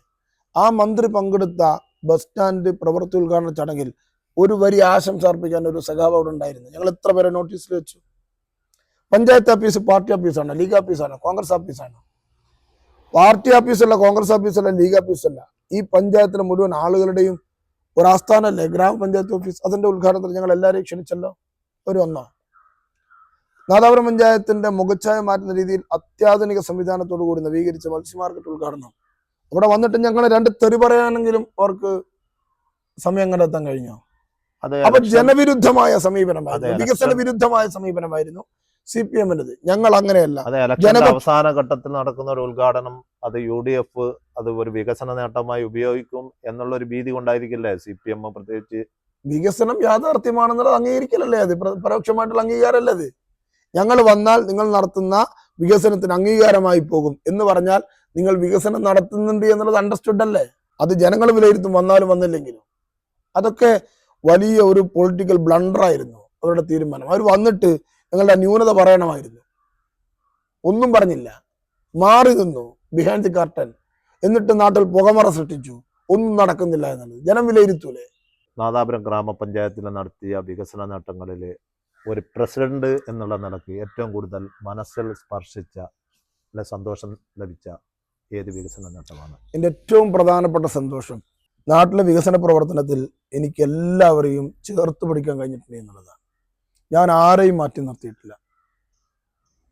ആ മന്ത്രി പങ്കെടുത്ത ബസ് സ്റ്റാൻഡ് പ്രവൃത്തി ഉദ്ഘാടന ചടങ്ങിൽ ഒരു വരി ആശംസ അർപ്പിക്കാൻ ഒരു സഖാവ് അവിടെ ഉണ്ടായിരുന്നു. ഞങ്ങൾ എത്ര പേരെ നോട്ടീസിൽ വെച്ചു. പഞ്ചായത്ത് ഓഫീസ് പാർട്ടി ഓഫീസാണ്, ലീഗ് ഓഫീസാണ്, കോൺഗ്രസ് ഓഫീസാണ്. പാർട്ടി ഓഫീസല്ല, കോൺഗ്രസ് ഓഫീസല്ല, ലീഗ് ഓഫീസല്ല. ഈ പഞ്ചായത്തിലെ മുഴുവൻ ആളുകളുടെയും ഒരു ആസ്ഥാനമല്ലേ ഗ്രാമപഞ്ചായത്ത് ഓഫീസ്. അതിന്റെ ഉദ്ഘാടനത്തിൽ ഞങ്ങൾ എല്ലാവരെയും ക്ഷണിച്ചല്ലോ. ഒരു ഒന്നോ നാദാപുരം പഞ്ചായത്തിന്റെ മുഖച്ഛായ മാറ്റുന്ന രീതിയിൽ അത്യാധുനിക സംവിധാനത്തോടു കൂടി നവീകരിച്ച മത്സ്യ മാർക്കറ്റ് ഉദ്ഘാടനം. അവിടെ വന്നിട്ട് ഞങ്ങൾ 2 തെറി പറയാനെങ്കിലും അവർക്ക് സമയം കണ്ടെത്താൻ കഴിഞ്ഞോ? അപ്പൊ ജനവിരുദ്ധമായ സമീപനമായിരുന്നു, വികസന വിരുദ്ധമായ സമീപനമായിരുന്നു CPM-ന്റേത്. ഞങ്ങൾ അങ്ങനെയല്ല. അവസാന ഘട്ടത്തിൽ നടക്കുന്ന ഒരു ഉദ്ഘാടനം അത് UDF അത് ഒരു വികസന നേട്ടമായി ഉപയോഗിക്കും എന്നുള്ള ഒരു ഭീതി കൊണ്ടായിരിക്കില്ലേ CPM പ്രത്യേകിച്ച്? വികസനം യാഥാർത്ഥ്യമാണെന്നുള്ളത് അംഗീകരിക്കലല്ലേ അത്, പരോക്ഷമായിട്ടുള്ള അംഗീകാരമല്ലേ അത്. ഞങ്ങൾ വന്നാൽ നിങ്ങൾ നടത്തുന്ന വികസനത്തിന് അംഗീകാരമായി പോകും എന്ന് പറഞ്ഞാൽ നിങ്ങൾ വികസനം നടത്തുന്നുണ്ട് എന്നുള്ളത് അണ്ടർസ്റ്റുഡ് അല്ലേ. അത് ജനങ്ങൾ വിലയിരുത്തും, വന്നാലും വന്നില്ലെങ്കിലും. അതൊക്കെ വലിയ ഒരു പൊളിറ്റിക്കൽ ബ്ലണ്ടറായിരുന്നു അവരുടെ തീരുമാനം. അവർ വന്നിട്ട് ഞങ്ങളുടെ ന്യൂനത പറയണമായിരുന്നു. ഒന്നും പറഞ്ഞില്ല, മാറി നിന്നു ബിഹൈൻഡ് ദി കർട്ടൻ. എന്നിട്ട് നാട്ടിൽ പുകമറ സൃഷ്ടിച്ചു. ഒന്നും നടക്കുന്നില്ല എന്നുള്ളത് ജനം വിലയിരുത്തൂലേ. നാദാപുരം ഗ്രാമപഞ്ചായത്തിൽ നടത്തിയ വികസന നേട്ടങ്ങളിൽ ഒരു പ്രസിഡന്റ് എന്നുള്ള നിലയ്ക്ക് ഏറ്റവും കൂടുതൽ മനസ്സിൽ സ്പർശിച്ച സന്തോഷം ലഭിച്ച ഏത് വികസന നേട്ടമാണ്? എൻ്റെ ഏറ്റവും പ്രധാനപ്പെട്ട സന്തോഷം നാട്ടിലെ വികസന പ്രവർത്തനത്തിൽ എനിക്ക് എല്ലാവരെയും ചേർത്ത് പിടിക്കാൻ കഴിഞ്ഞിട്ടുണ്ട് എന്നുള്ളതാണ്. ഞാൻ ആരെയും മാറ്റി നിർത്തിയിട്ടില്ല.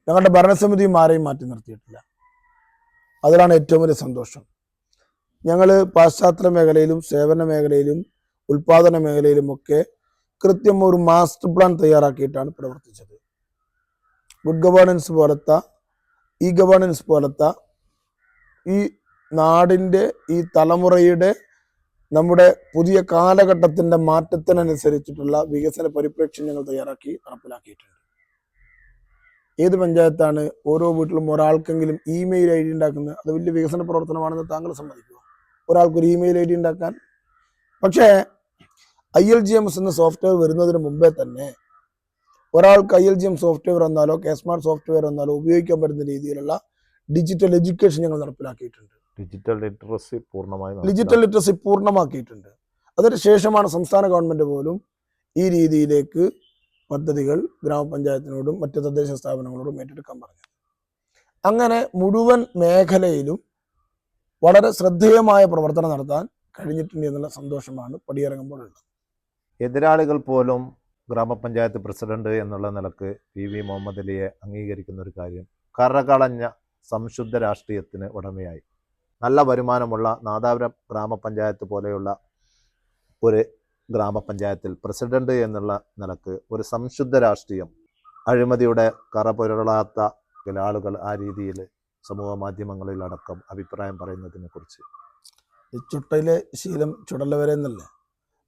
ഞങ്ങളുടെ ഭരണസമിതിയും ആരെയും മാറ്റി നിർത്തിയിട്ടില്ല. അതിലാണ് ഏറ്റവും വലിയ സന്തോഷം. ഞങ്ങൾ പാശ്ചാത്യ മേഖലയിലും സേവന മേഖലയിലും ഉൽപാദന മേഖലയിലുമൊക്കെ കൃത്യം ഒരു മാസ്റ്റർ പ്ലാൻ തയ്യാറാക്കിയിട്ടാണ് പ്രവർത്തിച്ചത്. ഗുഡ് ഗവേണൻസ് പോലത്തെ ഈ ഗവേണൻസ് പോലത്തെ ഈ നാടിൻ്റെ ഈ തലമുറയുടെ നമ്മുടെ പുതിയ കാലഘട്ടത്തിൻ്റെ മാറ്റത്തിനനുസരിച്ചിട്ടുള്ള വികസന പരിപ്രേക്ഷ്യം ഞങ്ങൾ തയ്യാറാക്കി നടപ്പിലാക്കിയിട്ടുണ്ട്. ഏത് പഞ്ചായത്താണ് ഓരോ വീട്ടിലും ഒരാൾക്കെങ്കിലും ഇമെയിൽ ID ഉണ്ടാക്കുന്നത്? അത് വലിയ വികസന പ്രവർത്തനമാണെന്ന് താങ്കൾ സമ്മതിക്കുക? ഒരാൾക്കൊരു ഇമെയിൽ ID ഉണ്ടാക്കാൻ? പക്ഷേ ILGMS എന്ന സോഫ്റ്റ്വെയർ വരുന്നതിന് മുമ്പേ തന്നെ ഒരാൾക്ക് ILGM സോഫ്റ്റ്വെയർ വന്നാലോ കേസ്മാർട്ട് സോഫ്റ്റ്വെയർ വന്നാലോ ഉപയോഗിക്കാൻ പറ്റുന്ന രീതിയിലുള്ള ഡിജിറ്റൽ എഡ്യൂക്കേഷൻ ഞങ്ങൾ നടപ്പിലാക്കിയിട്ടുണ്ട്. Digital literacy പൂർണ്ണമാക്കിയിട്ടുണ്ട്. അതിനുശേഷമാണ് സംസ്ഥാന ഗവൺമെന്റ് പോലും ഈ രീതിയിലേക്ക് പദ്ധതികൾ ഗ്രാമപഞ്ചായത്തിനോടും മറ്റ് തദ്ദേശ സ്ഥാപനങ്ങളോടും ഏറ്റെടുക്കാൻ പറഞ്ഞത്. അങ്ങനെ മുഴുവൻ മേഖലയിലും വളരെ ശ്രദ്ധേയമായ പ്രവർത്തനം നടത്താൻ കഴിഞ്ഞിട്ടുണ്ട് എന്നുള്ള സന്തോഷമാണ് പടിയിറങ്ങുമ്പോഴുള്ളത്. എതിരാളികൾ പോലും ഗ്രാമപഞ്ചായത്ത് പ്രസിഡന്റ് എന്നുള്ള നിലക്ക് PV മുഹമ്മദ് അലിയെ അംഗീകരിക്കുന്ന ഒരു കാര്യം, കറകളഞ്ഞ സംശുദ്ധ രാഷ്ട്രീയത്തിന് ഉടമയായി നല്ല വരുമാനമുള്ള നാദാപുരം ഗ്രാമപഞ്ചായത്ത് പോലെയുള്ള ഒരു ഗ്രാമപഞ്ചായത്തിൽ പ്രസിഡന്റ് എന്നുള്ള നിലക്ക് ഒരു സംശുദ്ധ രാഷ്ട്രീയം, അഴിമതിയുടെ കറ പുരളാത്ത ചില ആളുകൾ ആ രീതിയിൽ സമൂഹ മാധ്യമങ്ങളിലടക്കം അഭിപ്രായം പറയുന്നതിനെ കുറിച്ച്. ചുട്ടയിലെ ശീലം ചുടല വരെ എന്നല്ല,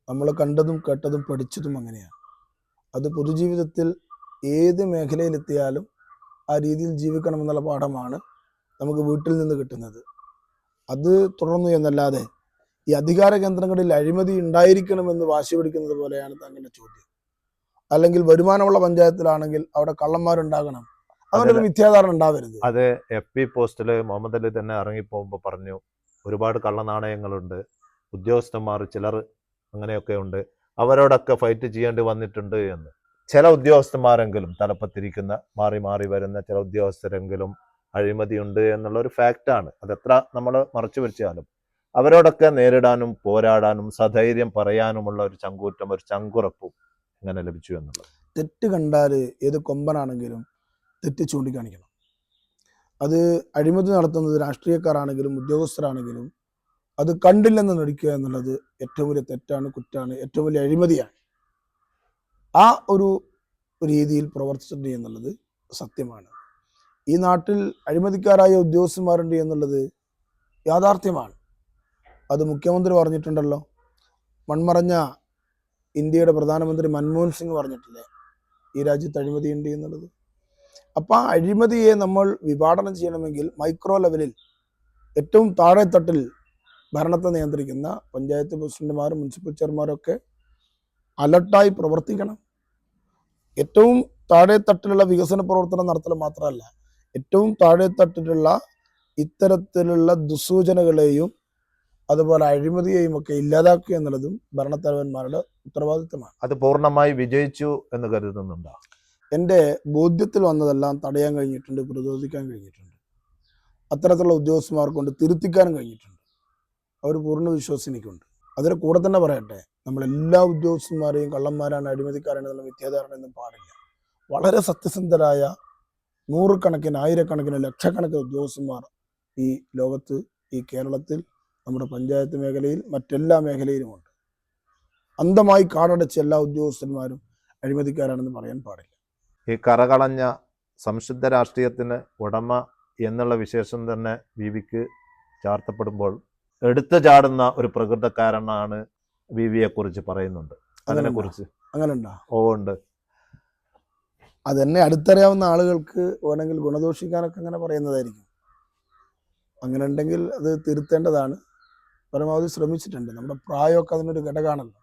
നമ്മൾ കണ്ടതും കേട്ടതും പഠിച്ചതും അങ്ങനെയാണ്. അത് പൊതുജീവിതത്തിൽ ഏത് മേഖലയിലെത്തിയാലും ആ രീതിയിൽ ജീവിക്കണമെന്നുള്ള പാഠമാണ് നമുക്ക് വീട്ടിൽ നിന്ന് കിട്ടുന്നത്. അത് തുടർന്നു എന്നല്ലാതെ ഈ അധികാര കേന്ദ്രങ്ങളിൽ അഴിമതി ഉണ്ടായിരിക്കണമെന്ന് വാശി പിടിക്കുന്നത് പോലെയാണ് താങ്കളുടെ ചോദ്യം. അല്ലെങ്കിൽ വരുമാനമുള്ള പഞ്ചായത്തിലാണെങ്കിൽ അവിടെ കള്ളന്മാരുണ്ടാകണം, അങ്ങനെ ഒരു മിഥ്യാധാരണ ഉണ്ടാവരുത്. അത് FB പോസ്റ്റിൽ മുഹമ്മദ് അലി തന്നെ ഇറങ്ങിപ്പോകുമ്പോൾ പറഞ്ഞു, ഒരുപാട് കള്ളനാണയങ്ങളുണ്ട്, ഉദ്യോഗസ്ഥന്മാർ ചിലർ അങ്ങനെയൊക്കെ ഉണ്ട്, അവരോടൊക്കെ ഫൈറ്റ് ചെയ്യേണ്ടി വന്നിട്ടുണ്ട് എന്ന്. ചില ഉദ്യോഗസ്ഥന്മാരെങ്കിലും തലപ്പത്തിരിക്കുന്ന മാറി മാറി വരുന്ന ചില ഉദ്യോഗസ്ഥരെങ്കിലും അഴിമതിയുണ്ട് എന്നുള്ള ഒരു ഫാക്റ്റാണ്. അതെത്ര നമ്മൾ മറച്ചു വെച്ചാലും അവരോടൊക്കെ നേരിടാനും പോരാടാനും സധൈര്യം പറയാനുമുള്ള ഒരു ചങ്കൂറ്റം, ഒരു ചങ്കുറപ്പും എങ്ങനെ ലഭിച്ചു എന്നുള്ളത്. തെറ്റ് കണ്ടാൽ ഏത് കൊമ്പനാണെങ്കിലും തെറ്റ് ചൂണ്ടിക്കാണിക്കണം. അത് അഴിമതി നടത്തുന്നത് രാഷ്ട്രീയക്കാരാണെങ്കിലും ഉദ്യോഗസ്ഥരാണെങ്കിലും അത് കണ്ടില്ലെന്ന് നടിക്കുക എന്നുള്ളത് ഏറ്റവും വലിയ തെറ്റാണ്, കുറ്റാണ്, ഏറ്റവും വലിയ അഴിമതിയാണ്. ആ ഒരു രീതിയിൽ പ്രവർത്തിച്ചിട്ടുണ്ട് എന്നുള്ളത് സത്യമാണ്. ഈ നാട്ടിൽ അഴിമതിക്കാരായ ഉദ്യോഗസ്ഥന്മാരുണ്ട് എന്നുള്ളത് യാഥാർത്ഥ്യമാണ്. അത് മുഖ്യമന്ത്രി പറഞ്ഞിട്ടുണ്ടല്ലോ, മൺമറഞ്ഞ ഇന്ത്യയുടെ പ്രധാനമന്ത്രി മൻമോഹൻ സിംഗ് പറഞ്ഞിട്ടില്ലേ ഈ രാജ്യത്ത് അഴിമതിയുണ്ട് എന്നുള്ളത്. അപ്പം ആ അഴിമതിയെ നമ്മൾ വിഭാടനം ചെയ്യണമെങ്കിൽ മൈക്രോ ലെവലിൽ ഏറ്റവും താഴെത്തട്ടിൽ ഭരണത്തെ നിയന്ത്രിക്കുന്ന പഞ്ചായത്ത് പ്രസിഡന്റുമാരും മുനിസിപ്പൽ ചെയർമാരൊക്കെ അലർട്ടായി പ്രവർത്തിക്കണം. ഏറ്റവും താഴെത്തട്ടിലുള്ള വികസന പ്രവർത്തനം നടത്തൽ മാത്രമല്ല, ഏറ്റവും താഴെത്തട്ടിലുള്ള ഇത്തരത്തിലുള്ള ദുസ്സൂചനകളെയും അതുപോലെ അഴിമതിയെയും ഒക്കെ ഇല്ലാതാക്കുക എന്നുള്ളതും ഭരണത്തലവന്മാരുടെ ഉത്തരവാദിത്തമാണ്. അത് പൂർണ്ണമായി വിജയിച്ചു എന്ന് കരുതുന്നുണ്ടോ? എൻ്റെ ബോധ്യത്തിൽ വന്നതെല്ലാം തടയാൻ കഴിഞ്ഞിട്ടുണ്ട്, പ്രതിരോധിക്കാൻ കഴിഞ്ഞിട്ടുണ്ട്. അത്തരത്തിലുള്ള ഉദ്യോഗസ്ഥന്മാർ കൊണ്ട് തിരുത്തിക്കാനും കഴിഞ്ഞിട്ടുണ്ട്. അവർ പൂർണ്ണ വിശ്വാസം എനിക്കുണ്ട്. അതിന് കൂടെ തന്നെ പറയട്ടെ, നമ്മളെല്ലാ ഉദ്യോഗസ്ഥന്മാരെയും കള്ളന്മാരാണ്, അഴിമതിക്കാരാണ് എന്നുള്ള മിഥ്യാധാരണ ഒന്നും പാടില്ല. വളരെ സത്യസന്ധരായ നൂറുകണക്കിന്, ആയിരക്കണക്കിന്, ലക്ഷക്കണക്കിന് ഉദ്യോഗസ്ഥന്മാർ ഈ ലോകത്ത്, ഈ കേരളത്തിൽ, നമ്മുടെ പഞ്ചായത്ത് മേഖലയിൽ, മറ്റെല്ലാ മേഖലയിലുമുണ്ട്. അന്ധമായി കാടടച്ച എല്ലാ ഉദ്യോഗസ്ഥന്മാരും അഴിമതിക്കാരാണെന്ന് പറയാൻ പാടില്ല. ഈ കറകളഞ്ഞ സംശുദ്ധ രാഷ്ട്രീയത്തിന് ഉടമ എന്നുള്ള വിശേഷം തന്നെ വിവിക്ക് ചാർത്തപ്പെടുമ്പോൾ എടുത്തു ചാടുന്ന ഒരു പ്രകൃതക്കാരനാണ് വിവിയെ കുറിച്ച് പറയുന്നുണ്ട്. അതിനെ കുറിച്ച് അങ്ങനെ ഉണ്ടോ? ഓ ഉണ്ട്. അതെന്നെ അടുത്തറിയാവുന്ന ആളുകൾക്ക് വേണമെങ്കിൽ ഗുണദോഷിക്കാനൊക്കെ അങ്ങനെ പറയുന്നതായിരിക്കും. അങ്ങനെ ഉണ്ടെങ്കിൽ അത് തിരുത്തേണ്ടതാണ്. പരമാവധി ശ്രമിച്ചിട്ടുണ്ട്. നമ്മുടെ പ്രായമൊക്കെ അതിനൊരു ഘടകമാണല്ലോ.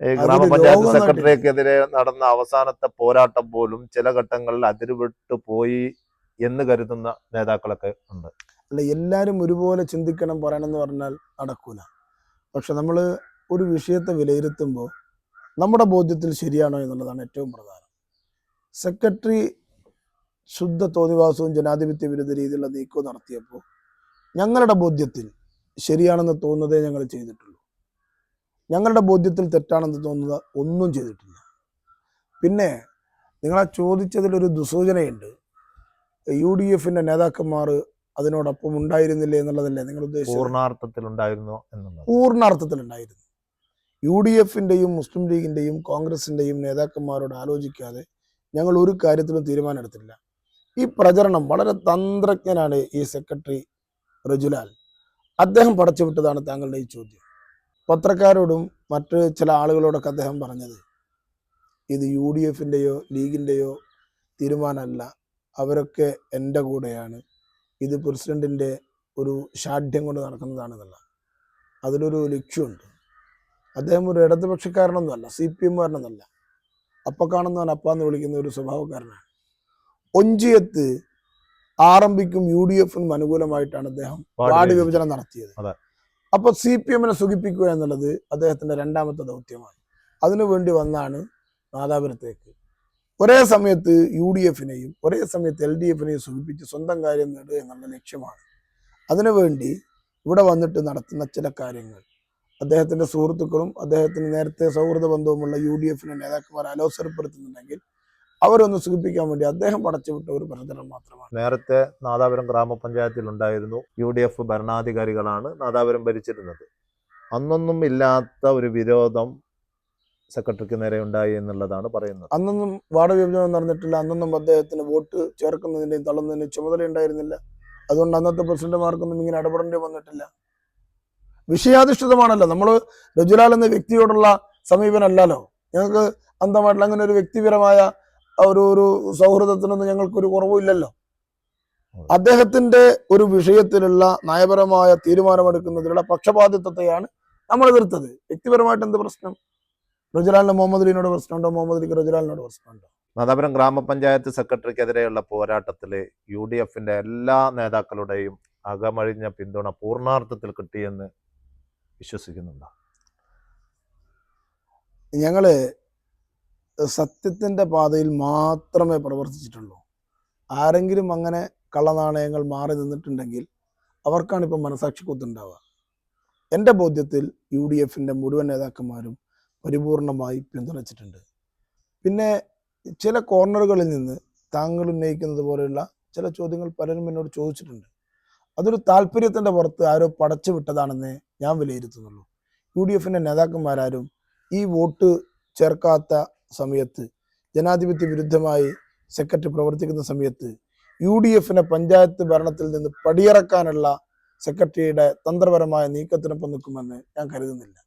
ഈ ഗ്രാമപഞ്ചായത്ത് സെക്രട്ടറിക്കെതിരെ നടന്ന അവസാനത്തെ പോരാട്ടം പോലും ചില ഘട്ടങ്ങളിൽ അതിരുവിട്ടു പോയി എന്ന് കരുതുന്ന നേതാക്കളൊക്കെ ഉണ്ട്. അല്ല, എല്ലാവരും ഒരുപോലെ ചിന്തിക്കണം, പറയണമെന്ന് പറഞ്ഞാൽ നടക്കൂല. പക്ഷെ നമ്മൾ ഒരു വിഷയത്തെ വിലയിരുത്തുമ്പോൾ നമ്മുടെ ബോധ്യത്തിൽ ശരിയാണോ എന്നുള്ളതാണ് ഏറ്റവും പ്രധാനം. സെക്രട്ടറി ശുദ്ധ തോന്നിവാസവും ജനാധിപത്യ വിരുദ്ധ രീതിയിലുള്ള നീക്കവും നടത്തിയപ്പോൾ ഞങ്ങളുടെ ബോധ്യത്തിൽ ശരിയാണെന്ന് തോന്നുന്നതേ ഞങ്ങൾ ചെയ്തിട്ടുള്ളൂ. ഞങ്ങളുടെ ബോധ്യത്തിൽ തെറ്റാണെന്ന് തോന്നുന്നത് ഒന്നും ചെയ്തിട്ടില്ല. പിന്നെ നിങ്ങളാ ചോദിച്ചതിലൊരു ദുസൂചനയുണ്ട്. UDF നേതാക്കന്മാർ അതിനോടൊപ്പം ഉണ്ടായിരുന്നില്ലേ എന്നുള്ളതല്ലേ നിങ്ങൾ ഉദ്ദേശിച്ചത്? പൂർണ്ണാർത്ഥത്തിലുണ്ടായിരുന്നു എന്നുള്ളത്. പൂർണ്ണാർത്ഥത്തിലുണ്ടായിരുന്നു. UDF മുസ്ലിം ലീഗിൻ്റെയും കോൺഗ്രസിൻ്റെയും നേതാക്കന്മാരോട് ആലോചിക്കാതെ ഞങ്ങൾ ഒരു കാര്യത്തിലും തീരുമാനം എടുത്തില്ല. ഈ പ്രചരണം വളരെ തന്ത്രജ്ഞനാണ് ഈ സെക്രട്ടറി റജുലാൽ. അദ്ദേഹം പടച്ചുവിട്ടതാണ് താങ്കളുടെ ഈ ചോദ്യം. പത്രക്കാരോടും മറ്റ് ചില ആളുകളോടൊക്കെ അദ്ദേഹം പറഞ്ഞത് ഇത് UDF ലീഗിൻ്റെയോ തീരുമാനമല്ല, അവരൊക്കെ എൻ്റെ കൂടെയാണ്, ഇത് പ്രസിഡന്റിൻ്റെ ഒരു ഷാഠ്യം കൊണ്ട് നടക്കുന്നതാണെന്നല്ല. അതിലൊരു ലക്ഷ്യമുണ്ട്. അദ്ദേഹം ഒരു ഇടതുപക്ഷക്കാരനൊന്നുമല്ല, CPM-കാരനൊന്നുമല്ല. അപ്പ കാണുന്നവൻ അപ്പാന്ന് വിളിക്കുന്ന ഒരു സ്വഭാവക്കാരനാണ്. ഒഞ്ചിയത്ത് RMPക്കും UDF-നും അനുകൂലമായിട്ടാണ് അദ്ദേഹം വാർഡ് വിഭജനം നടത്തിയത്. അപ്പോൾ CPM സുഖിപ്പിക്കുക എന്നുള്ളത് അദ്ദേഹത്തിൻ്റെ രണ്ടാമത്തെ ദൗത്യമാണ്. അതിനുവേണ്ടി വന്നാണ് നാദാപുരത്തേക്ക്. ഒരേ സമയത്ത് UDF ഒരേ സമയത്ത് LDF സുഖിപ്പിച്ച് സ്വന്തം കാര്യം നേടുക എന്നുള്ള ലക്ഷ്യമാണ്. അതിനുവേണ്ടി ഇവിടെ വന്നിട്ട് നടത്തുന്ന ചില കാര്യങ്ങൾ അദ്ദേഹത്തിന്റെ സുഹൃത്തുക്കളും അദ്ദേഹത്തിന് നേരത്തെ സൗഹൃദ ബന്ധവുമുള്ള UDF നേതാക്കന്മാരെ അലോസരപ്പെടുത്തുന്നുണ്ടെങ്കിൽ അവരൊന്ന് സൂചിപ്പിക്കാൻ വേണ്ടി അദ്ദേഹം പടച്ചുവിട്ട ഒരു പ്രചരണം മാത്രമാണ്. നേരത്തെ നാദാപുരം ഗ്രാമപഞ്ചായത്തിൽ ഉണ്ടായിരുന്നു UDF ഭരണാധികാരികളാണ് നാദാപുരം ഭരിച്ചിരുന്നത്. അന്നൊന്നും ഇല്ലാത്ത ഒരു വിരോധം സെക്രട്ടറിക്ക് നേരെ ഉണ്ടായി എന്നുള്ളതാണ് പറയുന്നത്. അന്നൊന്നും വാർഡ് വിഭജനം നടന്നിട്ടില്ല. അന്നൊന്നും അദ്ദേഹത്തിന് വോട്ട് ചേർക്കുന്നതിന്റെയും തള്ളുന്നതിന്റെയും ചുമതല ഉണ്ടായിരുന്നില്ല. അതുകൊണ്ട് അന്നത്തെ പ്രസിഡന്റുമാർക്കൊന്നും ഇങ്ങനെ ഇടപെടേണ്ടി വന്നിട്ടില്ല. വിഷയാധിഷ്ഠിതമാണല്ലോ. നമ്മൾ റജുലാൽ എന്ന വ്യക്തിയോടുള്ള സമീപനമല്ലല്ലോ. ഞങ്ങൾക്ക് അന്തമായിട്ടുള്ള അങ്ങനെ ഒരു വ്യക്തിപരമായ ഒരു സൗഹൃദത്തിനൊന്നും ഞങ്ങൾക്കൊരു കുറവുമില്ലല്ലോ. അദ്ദേഹത്തിന്റെ ഒരു വിഷയത്തിലുള്ള നയപരമായ തീരുമാനമെടുക്കുന്നതിലുള്ള പക്ഷപാതിത്വത്തെയാണ് നമ്മൾ എതിർത്തത്. വ്യക്തിപരമായിട്ട് എന്ത് പ്രശ്നം? റജുലാലിന് മുഹമ്മദ് അലിനോട് പ്രശ്നമുണ്ടോ? മുഹമ്മദ് അലിക്ക് റജുലാലിനോട് പ്രശ്നമുണ്ടോ? നാദാപുരം ഗ്രാമപഞ്ചായത്ത് സെക്രട്ടറിക്കെതിരെയുള്ള പോരാട്ടത്തിൽ UDF എല്ലാ നേതാക്കളുടെയും അകമഴിഞ്ഞ പിന്തുണ പൂർണ്ണാർത്ഥത്തിൽ കിട്ടിയെന്ന് വിശ്വസിക്കുന്നുണ്ടോ? ഞങ്ങള് സത്യത്തിന്റെ പാതയിൽ മാത്രമേ പ്രവർത്തിച്ചിട്ടുള്ളൂ. ആരെങ്കിലും അങ്ങനെ കള്ളനാണയങ്ങൾ മാറി നിന്നിട്ടുണ്ടെങ്കിൽ അവർക്കാണ് ഇപ്പം മനസാക്ഷി കുത്തുണ്ടാവുക. എൻ്റെ ബോധ്യത്തിൽ UDF മുഴുവൻ നേതാക്കന്മാരും പരിപൂർണമായി പിന്തുണച്ചിട്ടുണ്ട്. പിന്നെ ചില കോർണറുകളിൽ നിന്ന് താങ്കൾ ഉന്നയിക്കുന്നത് പോലെയുള്ള ചില ചോദ്യങ്ങൾ പലരും എന്നോട് ചോദിച്ചിട്ടുണ്ട്. അതൊരു താല്പര്യത്തിൻ്റെ പുറത്ത് ആരോ പടച്ചു വിട്ടതാണെന്നേ ഞാൻ വിലയിരുത്തുന്നുള്ളൂ. UDF നേതാക്കന്മാരാരും ഈ വോട്ട് ചേർക്കാത്ത സമയത്ത്, ജനാധിപത്യ വിരുദ്ധമായി സെക്രട്ടറി പ്രവർത്തിക്കുന്ന സമയത്ത് UDF പഞ്ചായത്ത് ഭരണത്തിൽ നിന്ന് പടിയിറക്കാനുള്ള സെക്രട്ടറിയുടെ തന്ത്രപരമായ നീക്കത്തിനൊപ്പം നിൽക്കുമെന്ന് ഞാൻ കരുതുന്നില്ല.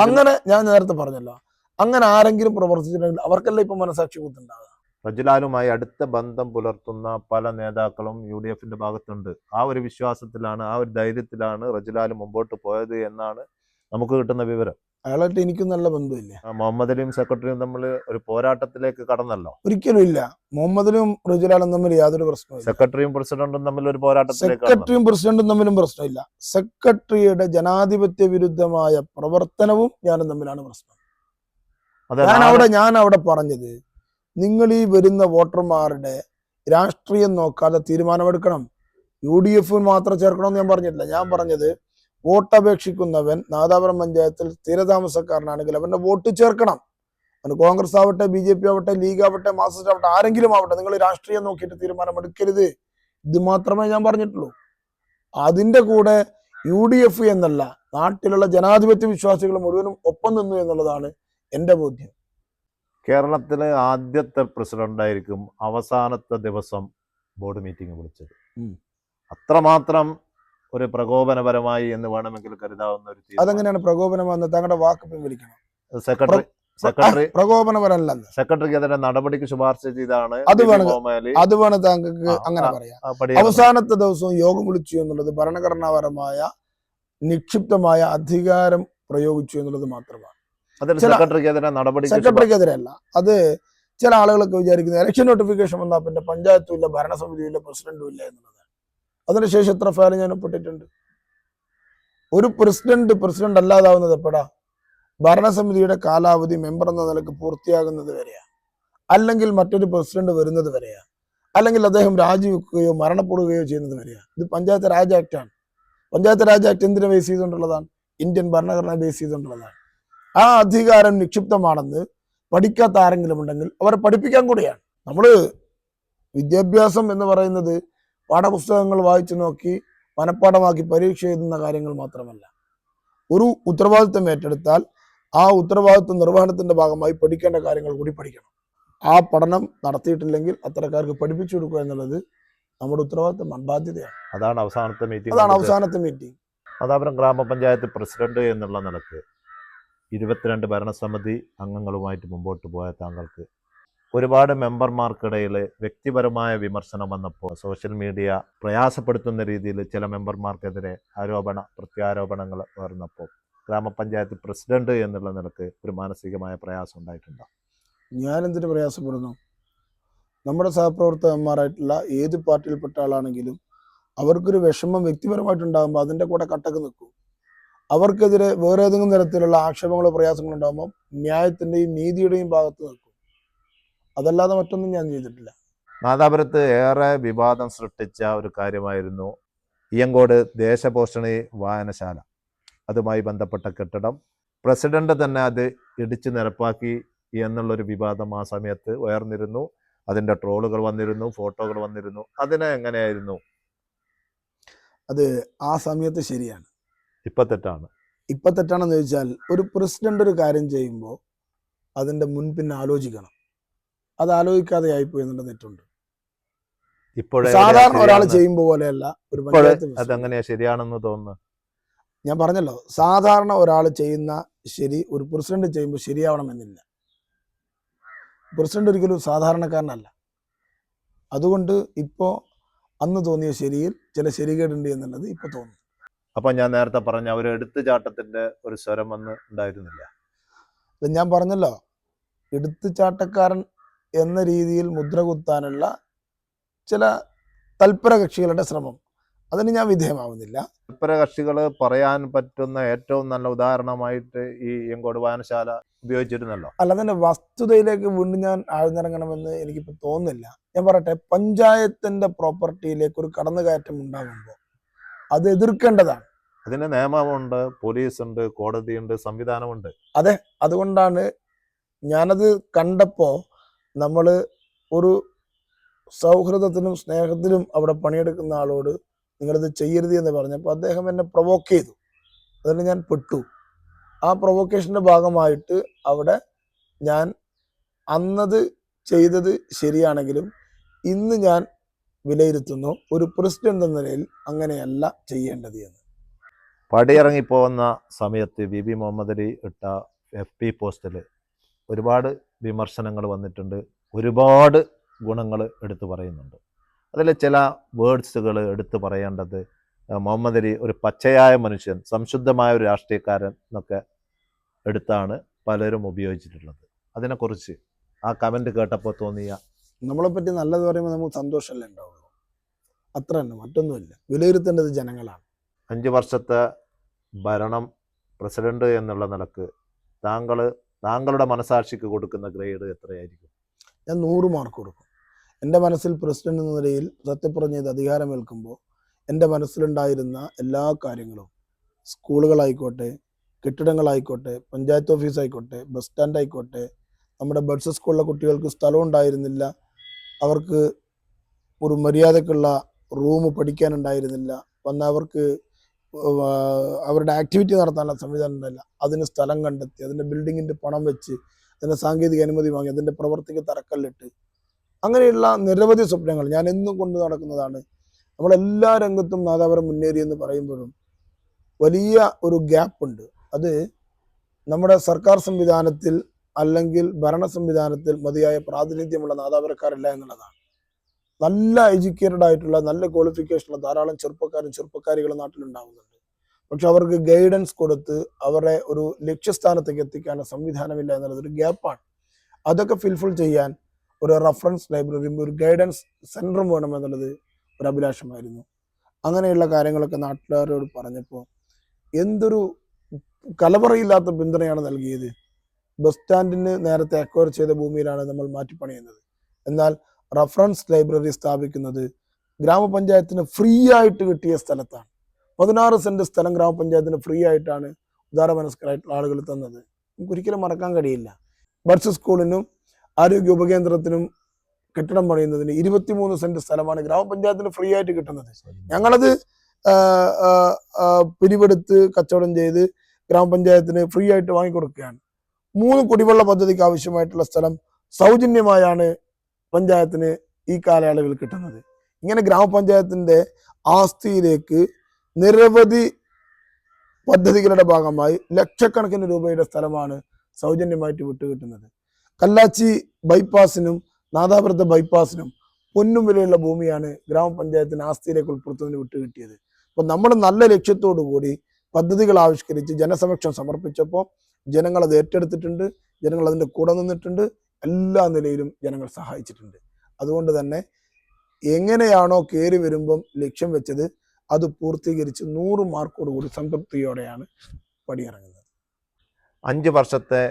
അങ്ങനെ ഞാൻ നേരത്തെ പറഞ്ഞല്ലോ, അങ്ങനെ ആരെങ്കിലും പ്രവർത്തിച്ചിട്ടുണ്ടെങ്കിൽ അവർക്കല്ല ഇപ്പൊ മനസാക്ഷി കുത്തുണ്ടാവുക. റജുലാലുമായി അടുത്ത ബന്ധം പുലർത്തുന്ന പല നേതാക്കളും UDF ഭാഗത്തുണ്ട്. ആ ഒരു വിശ്വാസത്തിലാണ്, ആ ഒരു ധൈര്യത്തിലാണ് റജുലാൽ മുമ്പോട്ട് പോയത് എന്നാണ് നമുക്ക് കിട്ടുന്ന വിവരം. അയാളായിട്ട് എനിക്കും നല്ല ബന്ധമില്ല. മുഹമ്മദ് അലിയും സെക്രട്ടറിയും തമ്മിൽ ഒരു പോരാട്ടത്തിലേക്ക് കടന്നല്ലോ. ഒരിക്കലും ഇല്ല. മുഹമ്മദിലും റജുലാലും തമ്മിൽ യാതൊരു പ്രശ്നവും. സെക്രട്ടറിയും പ്രസിഡന്റും തമ്മിൽ ഒരു പോരാട്ടത്തിലേക്ക്, സെക്രട്ടറിയും പ്രസിഡന്റും തമ്മിലും പ്രശ്നമില്ല. സെക്രട്ടറിയുടെ ജനാധിപത്യ വിരുദ്ധമായ പ്രവർത്തനവും ഞാനും തമ്മിലാണ് പ്രശ്നം. ഞാൻ അവിടെ പറഞ്ഞത്, നിങ്ങൾ ഈ വരുന്ന വോട്ടർമാരുടെ രാഷ്ട്രീയം നോക്കാതെ തീരുമാനമെടുക്കണം. UDF മാത്രം ചേർക്കണമെന്ന് ഞാൻ പറഞ്ഞിട്ടില്ല. ഞാൻ പറഞ്ഞത്, വോട്ടപേക്ഷിക്കുന്നവൻ നാദാപുരം പഞ്ചായത്തിൽ സ്ഥിരതാമസക്കാരനാണെങ്കിൽ അവന്റെ വോട്ട് ചേർക്കണം. അവന് കോൺഗ്രസ് ആവട്ടെ, BJP ആവട്ടെ, ലീഗ് ആവട്ടെ, മാർക്സിസ്റ്റ് ആവട്ടെ, ആരെങ്കിലും ആവട്ടെ, നിങ്ങൾ രാഷ്ട്രീയം നോക്കിയിട്ട് തീരുമാനമെടുക്കരുത്. ഇത് മാത്രമേ ഞാൻ പറഞ്ഞിട്ടുള്ളൂ. അതിന്റെ കൂടെ UDF എന്നല്ല, നാട്ടിലുള്ള ജനാധിപത്യ വിശ്വാസികൾ മുഴുവനും ഒപ്പം നിന്നു എന്നുള്ളതാണ് എൻ്റെ ബോധ്യം. കേരളത്തിലെ ആദ്യത്തെ പ്രസിഡന്റായിരിക്കും അവസാനത്തെ ദിവസം ബോർഡ് മീറ്റിംഗ് വിളിച്ചത്. അത്രമാത്രം ഒരു പ്രകോപനപരമായി എന്ന് വേണമെങ്കിൽ കരുതാവുന്ന ഒരു തീരുമാനം. അതെങ്ങനെയാണ് പ്രകോപനമെന്ന് താങ്കളുടെ വാക്ക് പിൻവലിക്കണം. സെക്രട്ടറി പ്രകോപനപരമല്ല, സെക്രട്ടറിക്കെതിരെ നടപടിക്ക് ശുപാർശ ചെയ്താണ്. അത് വേണം താങ്കൾക്ക് അങ്ങനെ പറയാം. അവസാനത്തെ ദിവസവും യോഗം വിളിച്ചു എന്നുള്ളത് ഭരണഘടനാപരമായ നിക്ഷിപ്തമായ അധികാരം പ്രയോഗിച്ചു എന്നുള്ളത് മാത്രമാണ്. സെക്രട്ടറിക്കെതിരെ അല്ല. അത് ചില ആളുകളൊക്കെ വിചാരിക്കുന്നത് ഇലക്ഷൻ നോട്ടിഫിക്കേഷൻ വന്നാൽ പിന്നെ പഞ്ചായത്തും ഇല്ല, ഭരണസമിതിയും ഇല്ല, പ്രസിഡന്റും ഇല്ല എന്നുള്ളതാണ്. അതിനുശേഷം എത്ര ഫയൽ ഞാൻ ഒപ്പിട്ടിട്ടുണ്ട്. ഒരു പ്രസിഡന്റ് അല്ലാതാവുന്നത് എപ്പോഴാ? ഭരണസമിതിയുടെ കാലാവധി മെമ്പർ എന്ന നിലക്ക് പൂർത്തിയാകുന്നത് വരെയാ, അല്ലെങ്കിൽ മറ്റൊരു പ്രസിഡന്റ് വരുന്നത് വരെയാ, അല്ലെങ്കിൽ അദ്ദേഹം രാജിവെക്കുകയോ മരണപ്പെടുകയോ ചെയ്യുന്നത് വരെയാ. ഇത് പഞ്ചായത്ത് രാജ് ആക്ട് ആണ്. പഞ്ചായത്ത് രാജ് ആക്ട് എന്തിനെ ബേസ് ചെയ്തുകൊണ്ടുള്ളതാണ്? ഇന്ത്യൻ ഭരണഘടന ബേസ് ചെയ്തുകൊണ്ടുള്ളതാണ്. ആ അധികാരം നിക്ഷിപ്തമാണെന്ന് പഠിക്കാത്ത ആരെങ്കിലും ഉണ്ടെങ്കിൽ അവരെ പഠിപ്പിക്കാൻ കൂടിയാണ്. നമ്മൾ വിദ്യാഭ്യാസം എന്ന് പറയുന്നത് പാഠപുസ്തകങ്ങൾ വായിച്ചു നോക്കി മനഃപ്പാഠമാക്കി പരീക്ഷ എഴുതുന്ന കാര്യങ്ങൾ മാത്രമല്ല. ഒരു ഉത്തരവാദിത്വം ഏറ്റെടുത്താൽ ആ ഉത്തരവാദിത്വ നിർവഹണത്തിന്റെ ഭാഗമായി പഠിക്കേണ്ട കാര്യങ്ങൾ കൂടി പഠിക്കണം. ആ പഠനം നടത്തിയിട്ടില്ലെങ്കിൽ അത്തരക്കാർക്ക് പഠിപ്പിച്ചു കൊടുക്കുക എന്നുള്ളത് നമ്മുടെ ഉത്തരവാദിത്വം, ബാധ്യതയാണ്. അതാണ് അവസാനത്തെ മീറ്റിംഗ്. നാദാപുരം ഗ്രാമപഞ്ചായത്ത് പ്രസിഡന്റ് എന്നുള്ള നിലക്ക് 22 ഭരണസമിതി അംഗങ്ങളുമായിട്ട് മുമ്പോട്ട് പോയ താങ്കൾക്ക് ഒരുപാട് മെമ്പർമാർക്കിടയിൽ വ്യക്തിപരമായ വിമർശനം വന്നപ്പോൾ, സോഷ്യൽ മീഡിയ പ്രയാസപ്പെടുത്തുന്ന രീതിയിൽ ചില മെമ്പർമാർക്കെതിരെ പ്രത്യാരോപണങ്ങൾ ഉയർന്നപ്പോൾ ഗ്രാമപഞ്ചായത്ത് പ്രസിഡന്റ് എന്നുള്ള നിലക്ക് ഒരു മാനസികമായ പ്രയാസം ഉണ്ടായിട്ടുണ്ടോ? ഞാൻ എന്തിനു പ്രയാസപ്പെടുന്നു? നമ്മുടെ സഹപ്രവർത്തകന്മാരായിട്ടുള്ള ഏത് പാർട്ടിയിൽപ്പെട്ട ആളാണെങ്കിലും അവർക്കൊരു വിഷമം വ്യക്തിപരമായിട്ടുണ്ടാകുമ്പോൾ അതിൻ്റെ കൂടെ കട്ടക്ക് നിൽക്കും. അവർക്കെതിരെ വേറെ ഏതെങ്കിലും തരത്തിലുള്ള ആക്ഷേപങ്ങളോ പ്രയാസങ്ങളോ ഉണ്ടാകുമ്പോൾ ന്യായത്തിൻ്റെയും നീതിയുടെയും ഭാഗത്ത് നിൽക്കും. അതല്ലാതെ മറ്റൊന്നും ഞാൻ ചെയ്തിട്ടില്ല. നാദാപുരത്ത് ഏറെ വിവാദം സൃഷ്ടിച്ച ഒരു കാര്യമായിരുന്നു ഇയ്യങ്കോട് ദേശപോഷണി വായനശാല. അതുമായി ബന്ധപ്പെട്ട കെട്ടിടം. പ്രസിഡന്റ് തന്നെ അത് ഇടിച്ച് നിരപ്പാക്കി എന്നുള്ളൊരു വിവാദം ആ സമയത്ത് ഉയർന്നിരുന്നു. അതിൻ്റെ ട്രോളുകൾ വന്നിരുന്നു, ഫോട്ടോകൾ വന്നിരുന്നു. അതിനെ എങ്ങനെയായിരുന്നു? അത് ആ സമയത്ത് ശരിയാണ്. ഇപ്പൊ തെറ്റാണ്. ഇപ്പൊ തെറ്റാണെന്ന് ചോദിച്ചാൽ, ഒരു പ്രസിഡന്റ് ഒരു കാര്യം ചെയ്യുമ്പോൾ അതിന്റെ മുൻപിന്നെ ആലോചിക്കണം. അത് ആലോചിക്കാതെ ആയിപ്പോയി എന്നുള്ള തെറ്റുണ്ട്. ഇപ്പോഴേ സാധാരണ ഒരാൾ ചെയ്യുമ്പോൾ പോലെയല്ല ഒരു പഞ്ചായത്ത് അതെങ്ങനെയാ ശരിയാണെന്ന് തോന്നുന്നു? ഞാൻ പറഞ്ഞല്ലോ, സാധാരണ ഒരാൾ ചെയ്യുന്ന ശരി ഒരു പ്രസിഡന്റ് ചെയ്യുമ്പോൾ ശരിയാവണമെന്നില്ല. പ്രസിഡന്റ് ഒരിക്കലും സാധാരണക്കാരനല്ല. അതുകൊണ്ട് ഇപ്പോ അന്ന് തോന്നിയ ശരിയിൽ ചില ശരികേടുണ്ട് എന്നുള്ളത് ഇപ്പൊ തോന്നുന്നു. അപ്പൊ ഞാൻ നേരത്തെ പറഞ്ഞ ഒരു എടുത്തുചാട്ടത്തിന്റെ ഒരു സ്വരം വന്ന് ഉണ്ടായിരുന്നില്ല. ഞാൻ പറഞ്ഞല്ലോ, എടുത്തുചാട്ടക്കാരൻ എന്ന രീതിയിൽ മുദ്ര കുത്താനുള്ള ചില തൽപര കക്ഷികളുടെ ശ്രമം, അതിന് ഞാൻ വിധേയമാവുന്നില്ല. തൽപര കക്ഷികൾ പറയാൻ പറ്റുന്ന ഏറ്റവും നല്ല ഉദാഹരണമായിട്ട് ഈ യങ്കോട് വായനശാല ഉപയോഗിച്ചിരുന്നല്ലോ. അല്ലാതെ വസ്തുതയിലേക്ക് വീണ്ടും ഞാൻ ആഴ്ന്നിറങ്ങണമെന്ന് എനിക്കിപ്പോൾ തോന്നുന്നില്ല. ഞാൻ പറയട്ടെ, പഞ്ചായത്തിന്റെ പ്രോപ്പർട്ടിയിലേക്ക് ഒരു കടന്നുകയറ്റം ഉണ്ടാകുമ്പോൾ അത് എതിർക്കേണ്ടതാണ്. അതിന് നിയമമുണ്ട്, പോലീസുണ്ട്, കോടതിയുണ്ട്, സംവിധാനമുണ്ട്. അതെ, അതുകൊണ്ടാണ് ഞാനത് കണ്ടപ്പോൾ നമ്മൾ ഒരു സൗഹൃദത്തിലും സ്നേഹത്തിലും അവിടെ പണിയെടുക്കുന്ന ആളോട് നിങ്ങളിത് ചെയ്യരുത് എന്ന് പറഞ്ഞപ്പോൾ അദ്ദേഹം എന്നെ പ്രൊവോക്ക് ചെയ്തു. അതിൽ ഞാൻ പെട്ടു. ആ പ്രൊവോക്കേഷൻ്റെ ഭാഗമായിട്ട് അവിടെ ഞാൻ അന്നത് ചെയ്തത് ശരിയാണെങ്കിലും ഇന്ന് ഞാൻ വിലയിരുത്തുന്നു, ഒരു പ്രസിഡന്റ് എന്ന നിലയിൽ അങ്ങനെയല്ല ചെയ്യേണ്ടത് എന്ന്. പടിയിറങ്ങിപ്പോകുന്ന സമയത്ത് ബി മുഹമ്മദ് അലി ഇട്ട FB പോസ്റ്റിൽ ഒരുപാട് വിമർശനങ്ങൾ വന്നിട്ടുണ്ട്, ഒരുപാട് ഗുണങ്ങൾ എടുത്തു പറയുന്നുണ്ട്. അതിൽ ചില വേർഡ്സുകൾ എടുത്തു പറയേണ്ടത്, മുഹമ്മദ് അലി ഒരു പച്ചയായ മനുഷ്യൻ, സംശുദ്ധമായ ഒരു രാഷ്ട്രീയക്കാരൻ എന്നൊക്കെ എടുത്താണ് പലരും ഉപയോഗിച്ചിട്ടുള്ളത്. അതിനെക്കുറിച്ച് ആ കമൻറ്റ് കേട്ടപ്പോൾ തോന്നിയ? നമ്മളെപ്പറ്റി നല്ലത് പറയുമ്പോൾ നമുക്ക് സന്തോഷമല്ലേ ഉണ്ടാവുള്ളൂ, അത്ര തന്നെ, മറ്റൊന്നുമില്ല. വിലയിരുത്തേണ്ടത് ജനങ്ങളാണ്. 5 വർഷത്തെ ഭരണം പ്രസിഡന്റ് എന്നുള്ള നിലക്ക് താങ്കളുടെ മനസാക്ഷിക്ക് കൊടുക്കുന്ന ഗ്രേഡ് എത്രയായിരിക്കും? ഞാൻ 100 മാർക്ക് കൊടുക്കും. എൻ്റെ മനസ്സിൽ പ്രസിഡന്റ് എന്ന നിലയിൽ സത്യപ്രതിജ്ഞ അധികാരമേൽക്കുമ്പോൾ എൻ്റെ മനസ്സിലുണ്ടായിരുന്ന എല്ലാ കാര്യങ്ങളും, സ്കൂളുകളായിക്കോട്ടെ, കെട്ടിടങ്ങളായിക്കോട്ടെ, പഞ്ചായത്ത് ഓഫീസായിക്കോട്ടെ, ബസ് സ്റ്റാൻഡ് ആയിക്കോട്ടെ, നമ്മുടെ ബഡ്സ് സ്കൂളിലെ കുട്ടികൾക്ക് സ്ഥലം ഉണ്ടായിരുന്നില്ല, അവർക്ക് ഒരു മര്യാദക്കുള്ള റൂം പഠിക്കാനുണ്ടായിരുന്നില്ല, അവർക്ക് അവരുടെ ആക്ടിവിറ്റി നടത്താനുള്ള സംവിധാനം ഉണ്ടായില്ല. അതിന് സ്ഥലം കണ്ടെത്തി, അതിൻ്റെ ബിൽഡിങ്ങിൻ്റെ പണം വെച്ച്, അതിൻ്റെ സാങ്കേതിക അനുമതി വാങ്ങി, അതിൻ്റെ പ്രവർത്തിക്ക് തറക്കല്ലിട്ട്, അങ്ങനെയുള്ള നിരവധി സ്വപ്നങ്ങൾ ഞാൻ എന്നും കൊണ്ട് നടക്കുന്നതാണ്. നമ്മളെല്ലാ രംഗത്തും നാദാപുരം മുന്നേറി എന്ന് പറയുമ്പോഴും വലിയ ഒരു ഗ്യാപ്പ് ഉണ്ട്. അത് നമ്മുടെ സർക്കാർ സംവിധാനത്തിൽ അല്ലെങ്കിൽ ഭരണ സംവിധാനത്തിൽ മതിയായ പ്രാതിനിധ്യമുള്ള നാദാപുരക്കാരല്ല എന്നുള്ളതാണ്. നല്ല എഡ്യൂക്കേറ്റഡ് ആയിട്ടുള്ള, നല്ല ക്വാളിഫിക്കേഷനുള്ള ധാരാളം ചെറുപ്പക്കാരികളും നാട്ടിലുണ്ടാകുന്നുണ്ട്. പക്ഷെ അവർക്ക് ഗൈഡൻസ് കൊടുത്ത് അവരെ ഒരു ലക്ഷ്യസ്ഥാനത്തേക്ക് എത്തിക്കാനുള്ള സംവിധാനമില്ല എന്നുള്ളത് ഒരു ഗ്യാപ്പാണ്. അതൊക്കെ ഫിൽഫിൽ ചെയ്യാൻ ഒരു റഫറൻസ് ലൈബ്രറിയും ഒരു ഗൈഡൻസ് സെൻറ്ററും വേണമെന്നുള്ളത് ഒരു അഭിലാഷമായിരുന്നു. അങ്ങനെയുള്ള കാര്യങ്ങളൊക്കെ നാട്ടുകാരോട് പറഞ്ഞപ്പോൾ എന്തൊരു കലവറയില്ലാത്ത പിന്തുണയാണ് നൽകിയത്. ബസ് സ്റ്റാൻഡിന് നേരത്തെ അക്വയർ ചെയ്ത ഭൂമിയിലാണ് നമ്മൾ മാറ്റിപ്പണിയുന്നത്. എന്നാൽ റഫറൻസ് ലൈബ്രറി സ്ഥാപിക്കുന്നത് ഗ്രാമപഞ്ചായത്തിന് ഫ്രീ ആയിട്ട് കിട്ടിയ സ്ഥലത്താണ്. 16 സെന്റ് സ്ഥലം ഗ്രാമപഞ്ചായത്തിന് ഫ്രീ ആയിട്ടാണ് ഉദാരമനസ്കരായിട്ടുള്ള ആളുകൾ തന്നത്. നമുക്ക് ഒരിക്കലും മറക്കാൻ കഴിയില്ല. ബഡ്സ് സ്കൂളിനും ആരോഗ്യ ഉപകേന്ദ്രത്തിനും കെട്ടിടം പണിയുന്നതിന് 23 സെന്റ് സ്ഥലമാണ് ഗ്രാമപഞ്ചായത്തിന് ഫ്രീ ആയിട്ട് കിട്ടുന്നത്. ഞങ്ങളത് പിരിവെടുത്ത് കച്ചവടം ചെയ്ത് ഗ്രാമപഞ്ചായത്തിന് ഫ്രീ ആയിട്ട് വാങ്ങിക്കൊടുക്കുകയാണ്. 3 കുടിവെള്ള പദ്ധതിക്ക് ആവശ്യമായിട്ടുള്ള സ്ഥലം സൗജന്യമായാണ് പഞ്ചായത്തിന് ഈ കാലയളവിൽ കിട്ടുന്നത്. ഇങ്ങനെ ഗ്രാമപഞ്ചായത്തിന്റെ ആസ്തിയിലേക്ക് നിരവധി പദ്ധതികളുടെ ഭാഗമായി ലക്ഷക്കണക്കിന് രൂപയുടെ സ്ഥലമാണ് സൗജന്യമായിട്ട് വിട്ടുകിട്ടുന്നത്. കല്ലാച്ചി ബൈപ്പാസിനും നാദാപുരത്തെ ബൈപ്പാസിനും പൊന്നും വിലയുള്ള ഭൂമിയാണ് ഗ്രാമപഞ്ചായത്തിന് ആസ്തിയിലേക്ക് ഉൾപ്പെടുത്തുന്നതിന് വിട്ടുകിട്ടിയത്. അപ്പോൾ നമ്മൾ നല്ല ലക്ഷ്യത്തോടു കൂടി പദ്ധതികൾ ആവിഷ്കരിച്ച് ജനസമക്ഷം സമർപ്പിച്ചപ്പോൾ ജനങ്ങൾ അത് ഏറ്റെടുത്തിട്ടുണ്ട്, ജനങ്ങൾ അതിൻ്റെ കൂടെ നിന്നിട്ടുണ്ട്, എല്ലാ നിലയിലും ജനങ്ങൾ സഹായിച്ചിട്ടുണ്ട്. അതുകൊണ്ട് തന്നെ എങ്ങനെയാണോ കയറി വരുമ്പം ലക്ഷ്യം വെച്ചത് അത് പൂർത്തീകരിച്ച് 100 മാർക്കോടുകൂടി സംതൃപ്തിയോടെയാണ് പടിയിറങ്ങുന്നത്. 5 വർഷത്തെ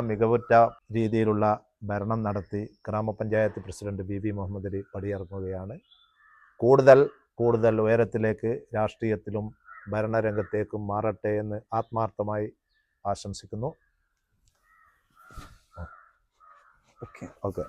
മികവുറ്റ രീതിയിലുള്ള ഭരണം നടത്തി ഗ്രാമപഞ്ചായത്ത് പ്രസിഡന്റ് ബി മുഹമ്മദ് അലി പടിയിറങ്ങുകയാണ്. കൂടുതൽ ഉയരത്തിലേക്ക് രാഷ്ട്രീയത്തിലും ഭരണരംഗത്തേക്കും മാറട്ടെ എന്ന് ആത്മാർത്ഥമായി ആശംസിക്കുന്നു. ഓക്കെ. ഓക്കെ.